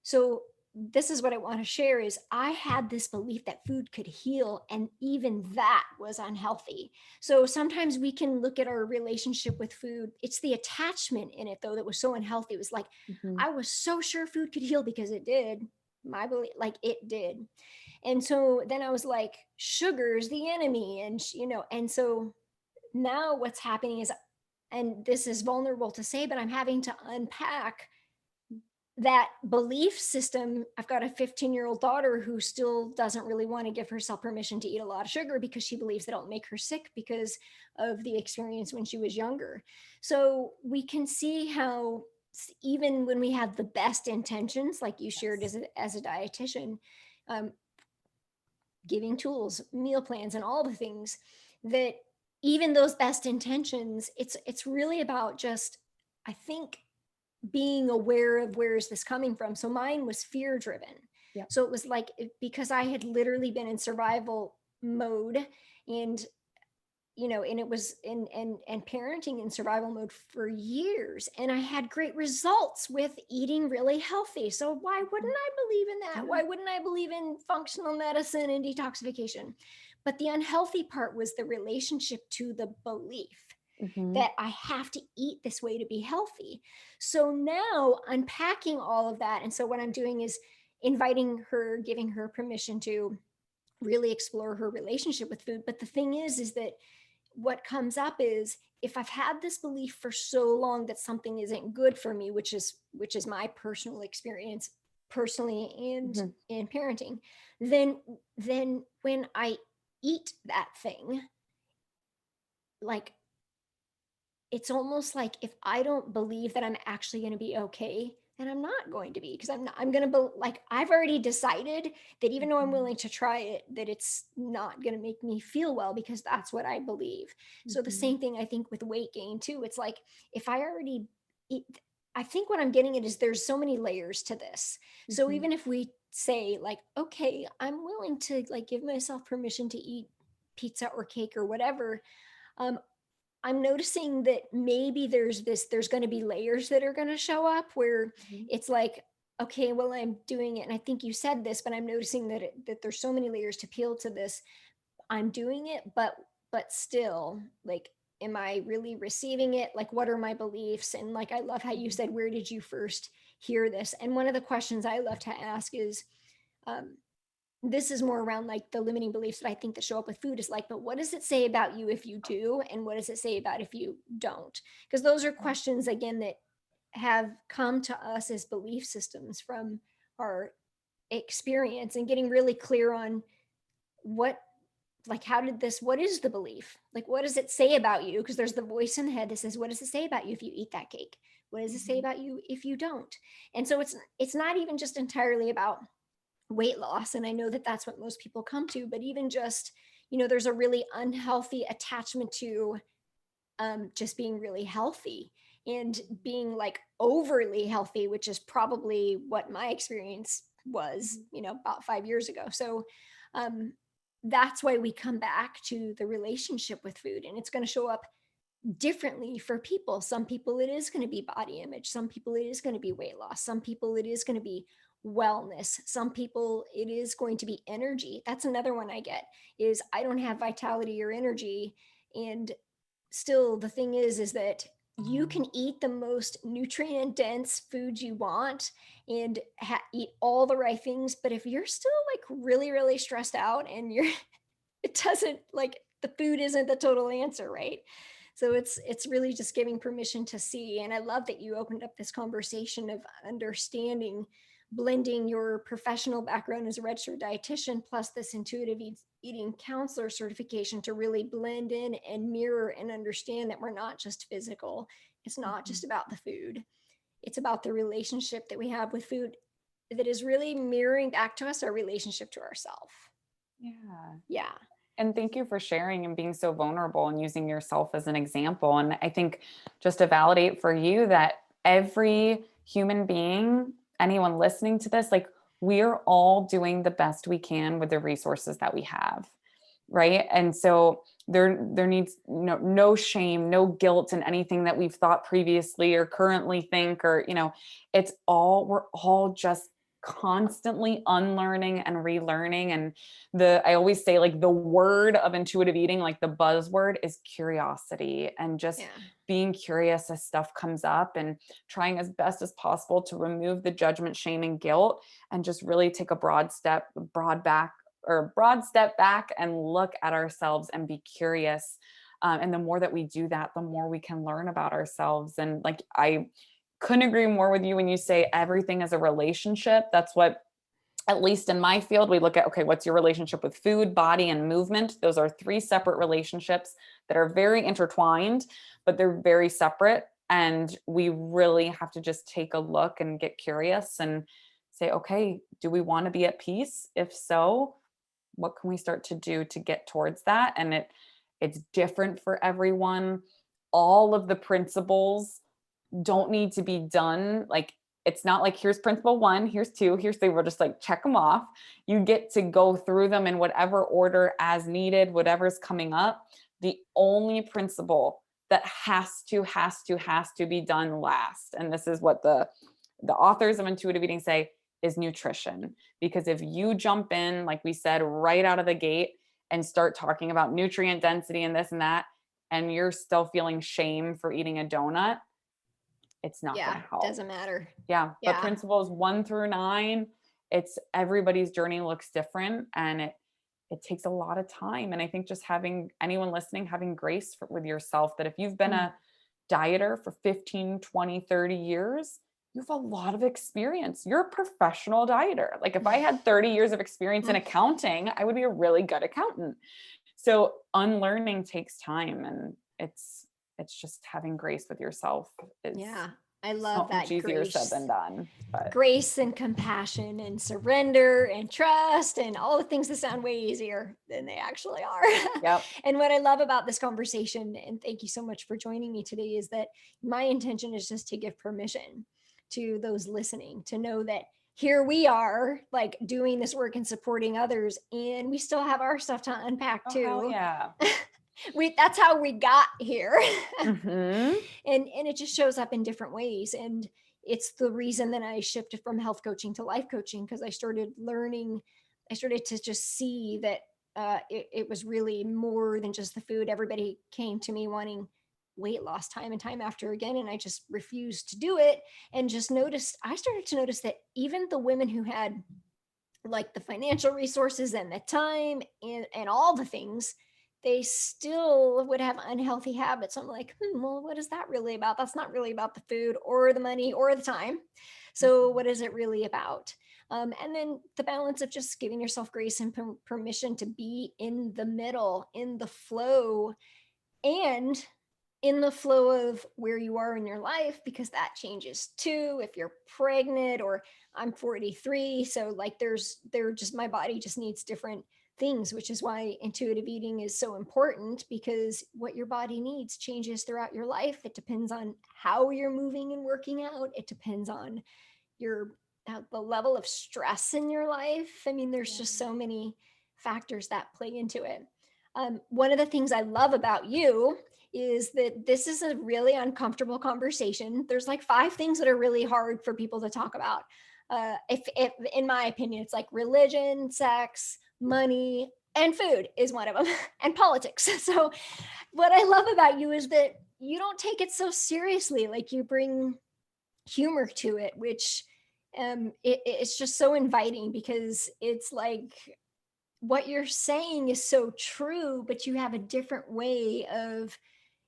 Speaker 1: so this is what I want to share is I had this belief that food could heal, and even that was unhealthy. So sometimes we can look at our relationship with food. It's the attachment in it though that was so unhealthy. It was like
Speaker 2: Mhm.
Speaker 1: I was so sure food could heal because it did. My belief, like it did. And so then I was like, sugar's the enemy. And, and so now what's happening is, and this is vulnerable to say, but I'm having to unpack that belief system. I've got a 15-year-old daughter who still doesn't really want to give herself permission to eat a lot of sugar because she believes that it'll make her sick because of the experience when she was younger. So we can see how even when we have the best intentions, like you shared
Speaker 2: Yes.
Speaker 1: as a dietitian, um, giving tools, meal plans, and all the things, that even those best intentions, it's really about just, I think, being aware of where is this coming from. So mine was fear driven.
Speaker 2: Yep.
Speaker 1: So it was like because I had literally been in survival mode, and and it was and parenting in survival mode for years, and I had great results with eating really healthy. So why wouldn't
Speaker 2: Mhm.
Speaker 1: I believe in that?
Speaker 2: Yeah.
Speaker 1: Why wouldn't I believe in functional medicine and detoxification? But the unhealthy part was the relationship to the belief
Speaker 2: Mhm.
Speaker 1: that I have to eat this way to be healthy. So now unpacking all of that, and so what I'm doing is inviting her, giving her permission to really explore her relationship with food. But the thing is that what comes up is, if I've had this belief for so long that something isn't good for me, which is my personal experience personally and
Speaker 2: Mhm.
Speaker 1: in parenting, then when I eat that thing, like it's almost like if I don't believe that I'm actually going to be okay, then I'm not going to be, because I'm going to be like, I've already decided that even though I'm
Speaker 2: Mhm.
Speaker 1: willing to try it, that it's not going to make me feel well because that's what I believe. So the
Speaker 2: Mhm.
Speaker 1: same thing I think with weight gain too. It's like if I already eat, I think what I'm getting at is there's so many layers to this. So
Speaker 2: Mhm.
Speaker 1: even if we say like, okay, I'm willing to like give myself permission to eat pizza or cake or whatever, um, I'm noticing that maybe there's going to be layers that are going to show up where
Speaker 2: Mhm.
Speaker 1: it's like, okay, well, I'm doing it, and I think you said this, but I'm noticing that there's so many layers to peel to this. I'm doing it, but still, like, am I really receiving it? Like, what are my beliefs? And like, I love how you
Speaker 2: Mhm.
Speaker 1: said, where did you first hear this? And one of the questions I love to ask is, This is more around like the limiting beliefs that I think that show up with food is like, but what does it say about you if you do? And what does it say about if you don't? Because those are questions, again, that have come to us as belief systems from our experience, and getting really clear on what, like, how did this, what is the belief? Like, what does it say about you? Because there's the voice in the head that says, what does it say about you if you eat that cake? What does it say
Speaker 2: Mhm.
Speaker 1: about you if you don't? And so it's not even just entirely about weight loss, and I know that that's what most people come to, but even just, there's a really unhealthy attachment to just being really healthy and being like overly healthy, which is probably what my experience was,
Speaker 2: Mhm.
Speaker 1: about 5 years ago. So um, that's why we come back to the relationship with food, and it's going to show up differently for people. Some people it is going to be body image, some people it is going to be weight loss, some people it is going to be wellness, some people it is going to be energy. That's another one I get, is I don't have vitality or energy. And still, the thing is that you can eat the most nutrient dense foods you want and eat all the right things, but if you're still like really really stressed out and you're it doesn't, like, the food isn't the total answer, right? So it's really just giving permission to see. And I love that you opened up this conversation of understanding, blending your professional background as a registered dietitian plus this intuitive eating counselor certification to really blend in and mirror and understand that we're not just physical. It's not
Speaker 2: Mhm.
Speaker 1: just about the food. It's about the relationship that we have with food that is really mirroring back to us our relationship to ourselves.
Speaker 2: Yeah.
Speaker 1: Yeah.
Speaker 2: And thank you for sharing and being so vulnerable and using yourself as an example. And I think just to validate for you that every human being, anyone listening to this, like we're all doing the best we can with the resources that we have. Right. And so there needs no shame, no guilt in anything that we've thought previously or currently think, or, it's all, we're all just constantly unlearning and relearning. And I always say, like, the word of intuitive eating, like the buzzword is curiosity, and just
Speaker 1: Yeah.
Speaker 2: being curious as stuff comes up and trying as best as possible to remove the judgment, shame, and guilt, and just really take a broad step back and look at ourselves and be curious. And the more that we do that, the more we can learn about ourselves. And like, I couldn't agree more with you when you say everything is a relationship. That's what, at least in my field, we look at, okay, what's your relationship with food, body, and movement? Those are three separate relationships that are very intertwined, but they're very separate. And we really have to just take a look and get curious and say, okay, do we want to be at peace? If so, what can we start to do to get towards that? And it's different for everyone. All of the principles don't need to be done like, it's not like here's principle 1, here's 2, here's 3, we'll just like check them off. You get to go through them in whatever order as needed, whatever's coming up. The only principle that has to be done last, and this is what the authors of intuitive eating say, is nutrition. Because if you jump in, like we said, right out of the gate and start talking about nutrient density and this and that, and you're still feeling shame for eating a donut, it's not going
Speaker 1: Yeah,
Speaker 2: to help.
Speaker 1: doesn't matter.
Speaker 2: Yeah. But
Speaker 1: Yeah.
Speaker 2: principles 1 through 9, it's everybody's journey looks different, and it takes a lot of time. And I think just having anyone listening, having grace with yourself, that if you've been
Speaker 1: Mm.
Speaker 2: a dieter for 15, 20, 30 years, you have a lot of experience. You're a professional dieter. Like if I had 30 years of experience in
Speaker 1: Mm.
Speaker 2: accounting, I would be a really good accountant. So unlearning takes time, and it's just having grace with yourself is
Speaker 1: Yeah, I love
Speaker 2: so much
Speaker 1: that
Speaker 2: easier said than
Speaker 1: grace.
Speaker 2: done. But
Speaker 1: Grace and compassion and surrender and trust and all the things that sound way easier than they actually are.
Speaker 2: yep.
Speaker 1: And what I love about this conversation, and thank you so much for joining me today, is that my intention is just to give permission to those listening to know that here we are, like, doing this work and supporting others, and we still have our stuff to unpack
Speaker 2: Oh hell
Speaker 1: too.
Speaker 2: yeah.
Speaker 1: That's how we got here.
Speaker 2: Hmm.
Speaker 1: And it just shows up in different ways. And it's the reason that I shifted from health coaching to life coaching, because I started to just see that it was really more than just the food. Everybody came to me wanting weight loss time and time after again, and I just refused to do it. And just I started to notice that even the women who had like the financial resources and the time and all the things, they still would have unhealthy habits. I'm like, well, what is that really about? That's not really about the food or the money or the time. So, what is it really about? And then the balance of just giving yourself grace and permission to be in the middle, in the flow, and in the flow of where you are in your life, because that changes too if you're pregnant. Or I'm 43, so like there just my body just needs different things, which is why intuitive eating is so important, because what your body needs changes throughout your life. It depends on how you're moving and working out. It depends on your the level of stress in your life. I mean, there's
Speaker 2: Yeah.
Speaker 1: just so many factors that play into it. One of the things I love about you is that this is a really uncomfortable conversation. There's like 5 things that are really hard for people to talk about. If in my opinion, it's like religion, sex, money, and food is one of them, and politics. So, what I love about you is that you don't take it so seriously. Like you bring humor to it, which it's just so inviting, because it's like what you're saying is so true, but you have a different way of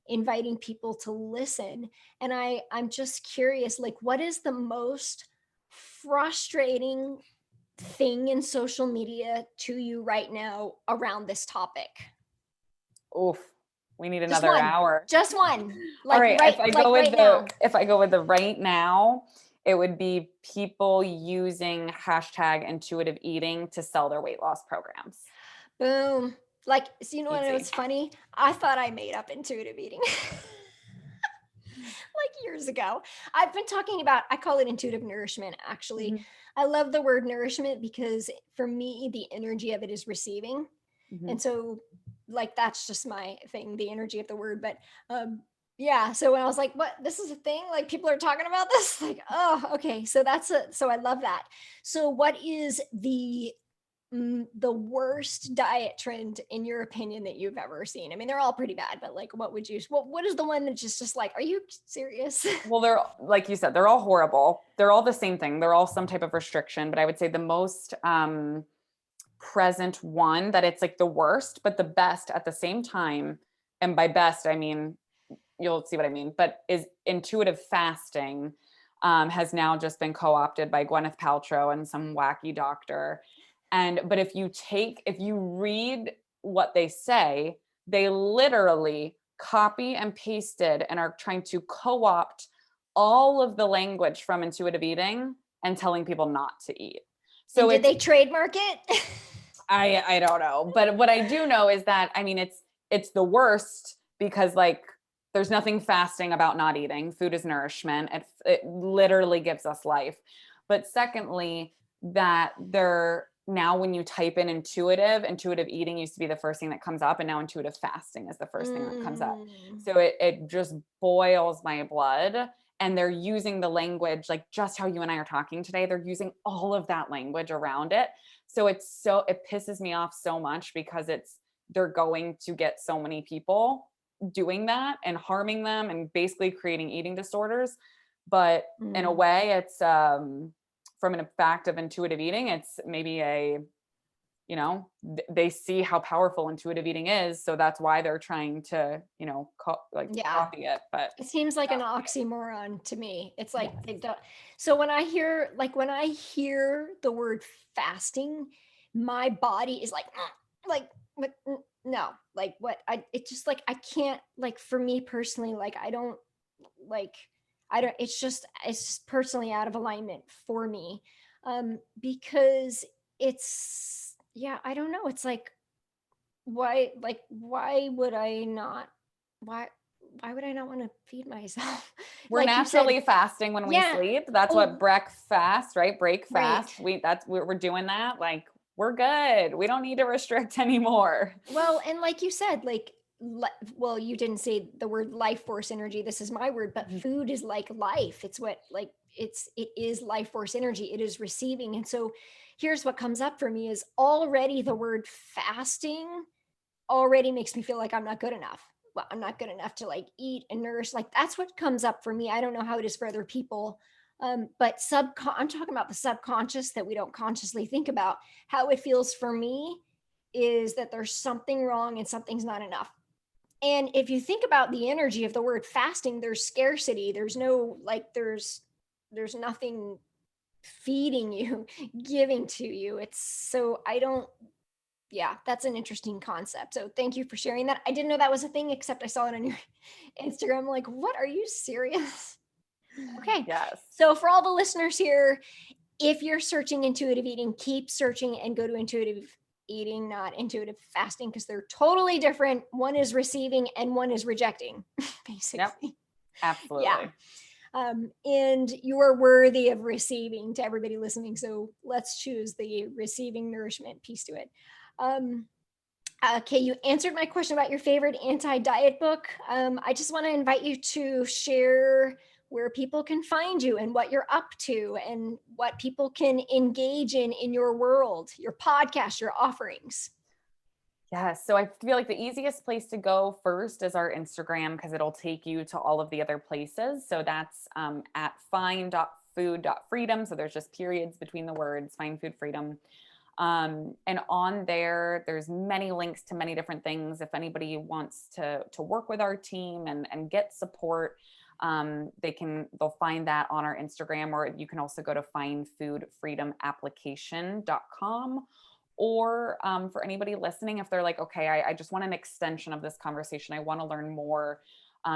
Speaker 1: inviting people to listen. And I'm just curious, like, what is the most frustrating thing in social media to you right now around this topic?
Speaker 2: Oof, we need
Speaker 1: Just
Speaker 2: another
Speaker 1: one.
Speaker 2: hour.
Speaker 1: Just one.
Speaker 2: All
Speaker 1: Like
Speaker 2: right,
Speaker 1: right now.
Speaker 2: if I go with the right now, it would be people using hashtag intuitive eating to sell their weight loss programs.
Speaker 1: Boom. Like, so you know what
Speaker 2: Easy.
Speaker 1: was funny? I thought I made up intuitive eating like years ago. I've been talking about, I call it intuitive nourishment, actually.
Speaker 2: Mhm,
Speaker 1: I love the word nourishment because for me, the energy of it is receiving.
Speaker 2: mhm.
Speaker 1: And so, like, that's just my thing, the energy of the word. But yeah, so when I was like, what, this is a thing? Like, people are talking about this? Like, oh, okay. So so I love that. So, what is the worst diet trend in your opinion that you've ever seen? I mean, they're all pretty bad, but like, what is the one that's just like, are you serious?
Speaker 2: Well, they're like you said, they're all horrible. They're all the same thing. They're all some type of restriction, but I would say the most present one that it's like the worst, but the best at the same time. And by best, I mean, you'll see what I mean, but is intuitive fasting has now just been co-opted by Gwyneth Paltrow and some wacky doctor. But if you read what they say, they literally copy and pasted and are trying to co-opt all of the language from intuitive eating and telling people not to eat.
Speaker 1: And
Speaker 2: So
Speaker 1: did they trademark it?
Speaker 2: I don't know, but what I do know is that I mean it's the worst because like there's nothing fasting about not eating. Food is nourishment. It literally gives us life. But secondly, that they're now when you type in intuitive eating used to be the first thing that comes up, and now intuitive fasting is the first thing that comes up.
Speaker 1: Mm.
Speaker 2: So it just boils my blood. And they're using the language like just how you and I are talking today. They're using all of that language around it. So it pisses me off so much because they're going to get so many people doing that and harming them and basically creating eating disorders. But in a
Speaker 1: Mm.
Speaker 2: way, it's from a fact of intuitive eating, it's maybe they see how powerful intuitive eating is, so that's why they're trying to
Speaker 1: Yeah.
Speaker 2: copy it. But
Speaker 1: It seems like an oxymoron to me. It's
Speaker 2: yeah.
Speaker 1: like they don't. So when I hear the word fasting, my body is like, like, what? No, like what? It's just like I can't. Like for me personally, like like, I don't. It's just personally out of alignment for me, because it's yeah. I don't know. It's like why would I not? Why why would I not want to feed myself?
Speaker 2: We're
Speaker 1: Like you said,
Speaker 2: naturally fasting when we
Speaker 1: yeah.
Speaker 2: sleep. That's what
Speaker 1: Oh,
Speaker 2: breakfast, right? Break
Speaker 1: right.
Speaker 2: fast. We're doing that. Like we're good. We don't need to restrict anymore.
Speaker 1: Well, and like you said, like, well, you didn't say the word life force energy. This is my word, but
Speaker 2: Mhm.
Speaker 1: food is like life. It's what, like, it is life force energy. It is receiving. And so here's what comes up for me is already the word fasting already makes me feel like I'm not good enough. Well, I'm not good enough to like eat and nourish. Like that's what comes up for me. I don't know how it is for other people. But I'm talking about the subconscious that we don't consciously think about. How it feels for me is that there's something wrong and something's not enough. And if you think about the energy of the word fasting, there's scarcity. There's no, like, there's nothing feeding you, giving to you. It's so I don't, yeah, that's an interesting concept. So thank you for sharing that. I didn't know that was a thing, except I saw it on your Instagram. I'm like, what? Are you serious? Okay.
Speaker 2: Yes.
Speaker 1: So for all the listeners here, if you're searching intuitive eating, keep searching and go to intuitive eating, not intuitive fasting, because they're totally different. One is receiving and one is rejecting, basically.
Speaker 2: Yep. Absolutely.
Speaker 1: Yeah. And you are worthy of receiving, to everybody listening. So let's choose the receiving nourishment piece to it. Okay, you answered my question about your favorite anti-diet book. I just want to invite you to share where people can find you and what you're up to and what people can engage in your world, your podcast, your offerings.
Speaker 2: Yeah, so I feel like the easiest place to go first is our Instagram because it'll take you to all of the other places. So that's at find.food.freedom. So there's just periods between the words, find food freedom. And on there, there's many links to many different things. If anybody wants to work with our team and get support, they'll find that on our Instagram, or you can also go to findfoodfreedomapplication.com. Or for anybody listening, if they're like, okay, I just want an extension of this conversation, I want to learn more.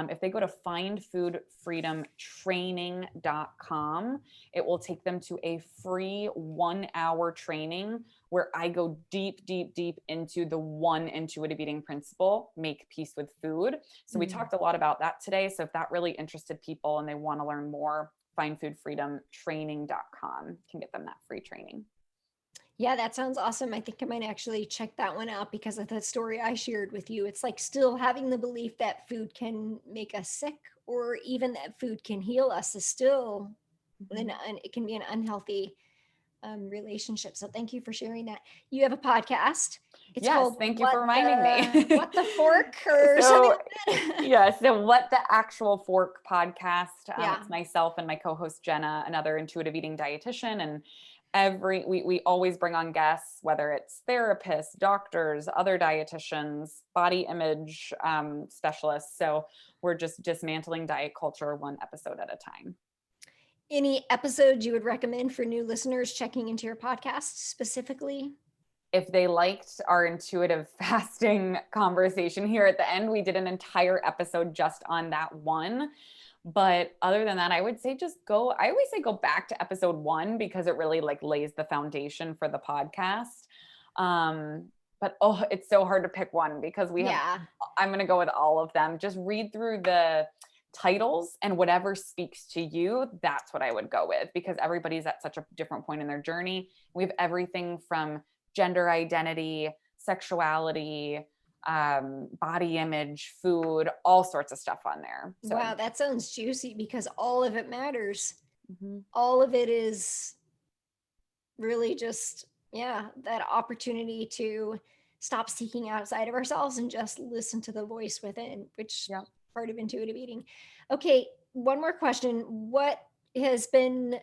Speaker 2: If they go to findfoodfreedomtraining.com, it will take them to a free 1-hour training where I go deep, deep, deep into the one intuitive eating principle, make peace with food. So we talked a lot about that today. So if that really interested people and they want to learn more, findfoodfreedomtraining.com can get them that free training.
Speaker 1: Yeah, that sounds awesome. I think I might actually check that one out because of the story I shared with you. It's like still having the belief that food can make us sick or even that food can heal us is still, it can be an unhealthy relationship. So thank you for sharing that. You have a podcast. It's
Speaker 2: Yes,
Speaker 1: called
Speaker 2: thank you for reminding me.
Speaker 1: What the Fork or something like that.
Speaker 2: Yeah, so What the Actual Fork podcast.
Speaker 1: Yeah.
Speaker 2: It's myself and my co-host Jenna, another intuitive eating dietitian, and we always bring on guests, whether it's therapists, doctors, other dietitians, body image specialists. So we're just dismantling diet culture one episode at a time.
Speaker 1: Any episodes you would recommend for new listeners checking into your podcast specifically?
Speaker 2: If they liked our intuitive fasting conversation here at the end, we did an entire episode just on that one. But other than that, I would say I always say go back to episode 1 because it really like lays the foundation for the podcast. But it's so hard to pick one because I'm going to go with all of them. Just read through the titles and whatever speaks to you, that's what I would go with because everybody's at such a different point in their journey. We have everything from gender identity, sexuality, body image, food, all sorts of stuff on there.
Speaker 1: So, wow, that sounds juicy because all of it matters.
Speaker 2: Mm-hmm.
Speaker 1: All of it is really just, that opportunity to stop seeking outside of ourselves and just listen to the voice within, which part of intuitive eating. Okay, one more question. What has been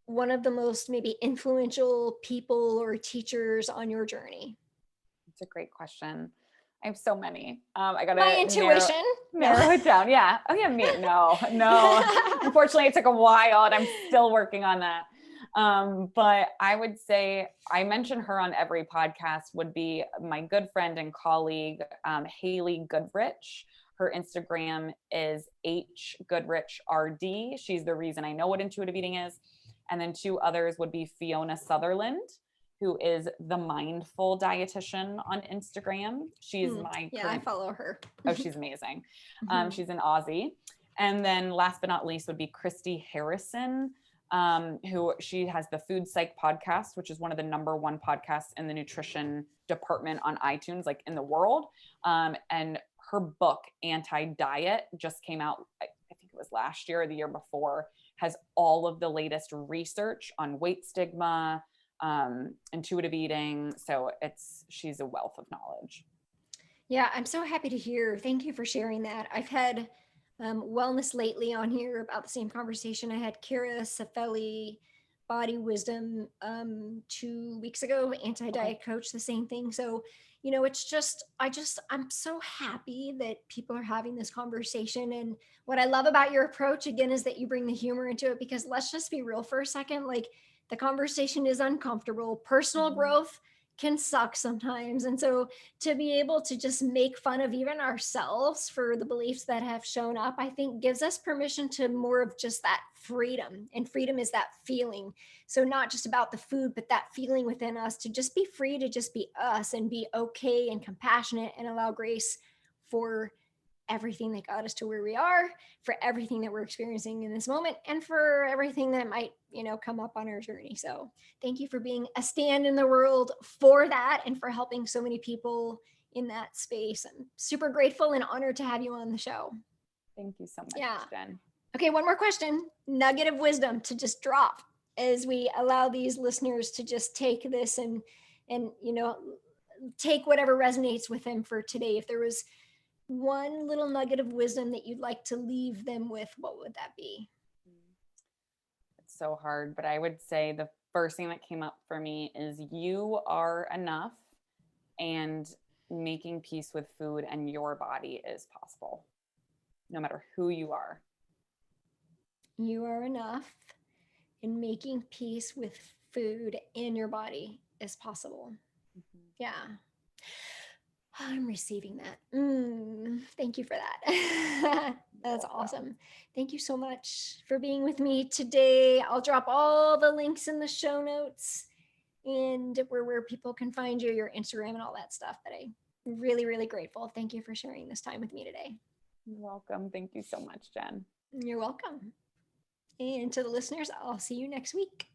Speaker 1: one of the most maybe influential people or teachers on your journey?
Speaker 2: It's a great question. I have so many. I got
Speaker 1: my intuition.
Speaker 2: Narrow it down. Yeah. Oh yeah, me. No. Unfortunately, it took a while and I'm still working on that. But I would say I mention her on every podcast would be my good friend and colleague, Haley Goodrich. Her Instagram is HGoodrichRD. She's the reason I know what intuitive eating is. And then 2 others would be Fiona Sutherland, who is the Mindful Dietitian on Instagram. She's
Speaker 1: I follow her.
Speaker 2: Oh, she's amazing. She's an Aussie. And then last but not least would be Christy Harrison, who she has the Food Psych podcast, which is one of the #1 podcasts in the nutrition department on iTunes, like in the world. And her book, Anti-Diet, just came out, I think it was last year or the year before, has all of the latest research on weight stigma, intuitive eating. So she's a wealth of knowledge.
Speaker 1: Yeah, I'm so happy to hear. Thank you for sharing that. I've had Wellness Lately on here about the same conversation. I had Kira Safeli, Body Wisdom, 2 weeks ago, anti-diet coach, the same thing. So, it's just, I'm so happy that people are having this conversation. And what I love about your approach, again, is that you bring the humor into it, because let's just be real for a second. Like, the conversation is uncomfortable. Personal growth can suck sometimes. And so to be able to just make fun of even ourselves for the beliefs that have shown up, I think gives us permission to more of just that freedom. And freedom is that feeling. So not just about the food, but that feeling within us to just be free to just be us and be okay and compassionate and allow grace for everything that got us to where we are, for everything that we're experiencing in this moment, and for everything that might, come up on our journey. So thank you for being a stand in the world for that and for helping so many people in that space. I'm super grateful and honored to have you on the show.
Speaker 2: Thank you so much,
Speaker 1: Yeah.
Speaker 2: Jen.
Speaker 1: Okay, one more question, nugget of wisdom to just drop as we allow these listeners to just take this and take whatever resonates with them for today. If there was one little nugget of wisdom that you'd like to leave them with, what would that be?
Speaker 2: It's so hard, but I would say the first thing that came up for me is you are enough, and making peace with food and your body is possible, no matter who you are.
Speaker 1: You are enough, and making peace with food and your body is possible. Mm-hmm. Yeah. I'm receiving that. Thank you for that. That's awesome. Thank you so much for being with me today. I'll drop all the links in the show notes and where people can find you, your Instagram and all that stuff. But I'm really, really grateful. Thank you for sharing this time with me today.
Speaker 2: You're welcome. Thank you so much, Jen.
Speaker 1: You're welcome. And to the listeners, I'll see you next week.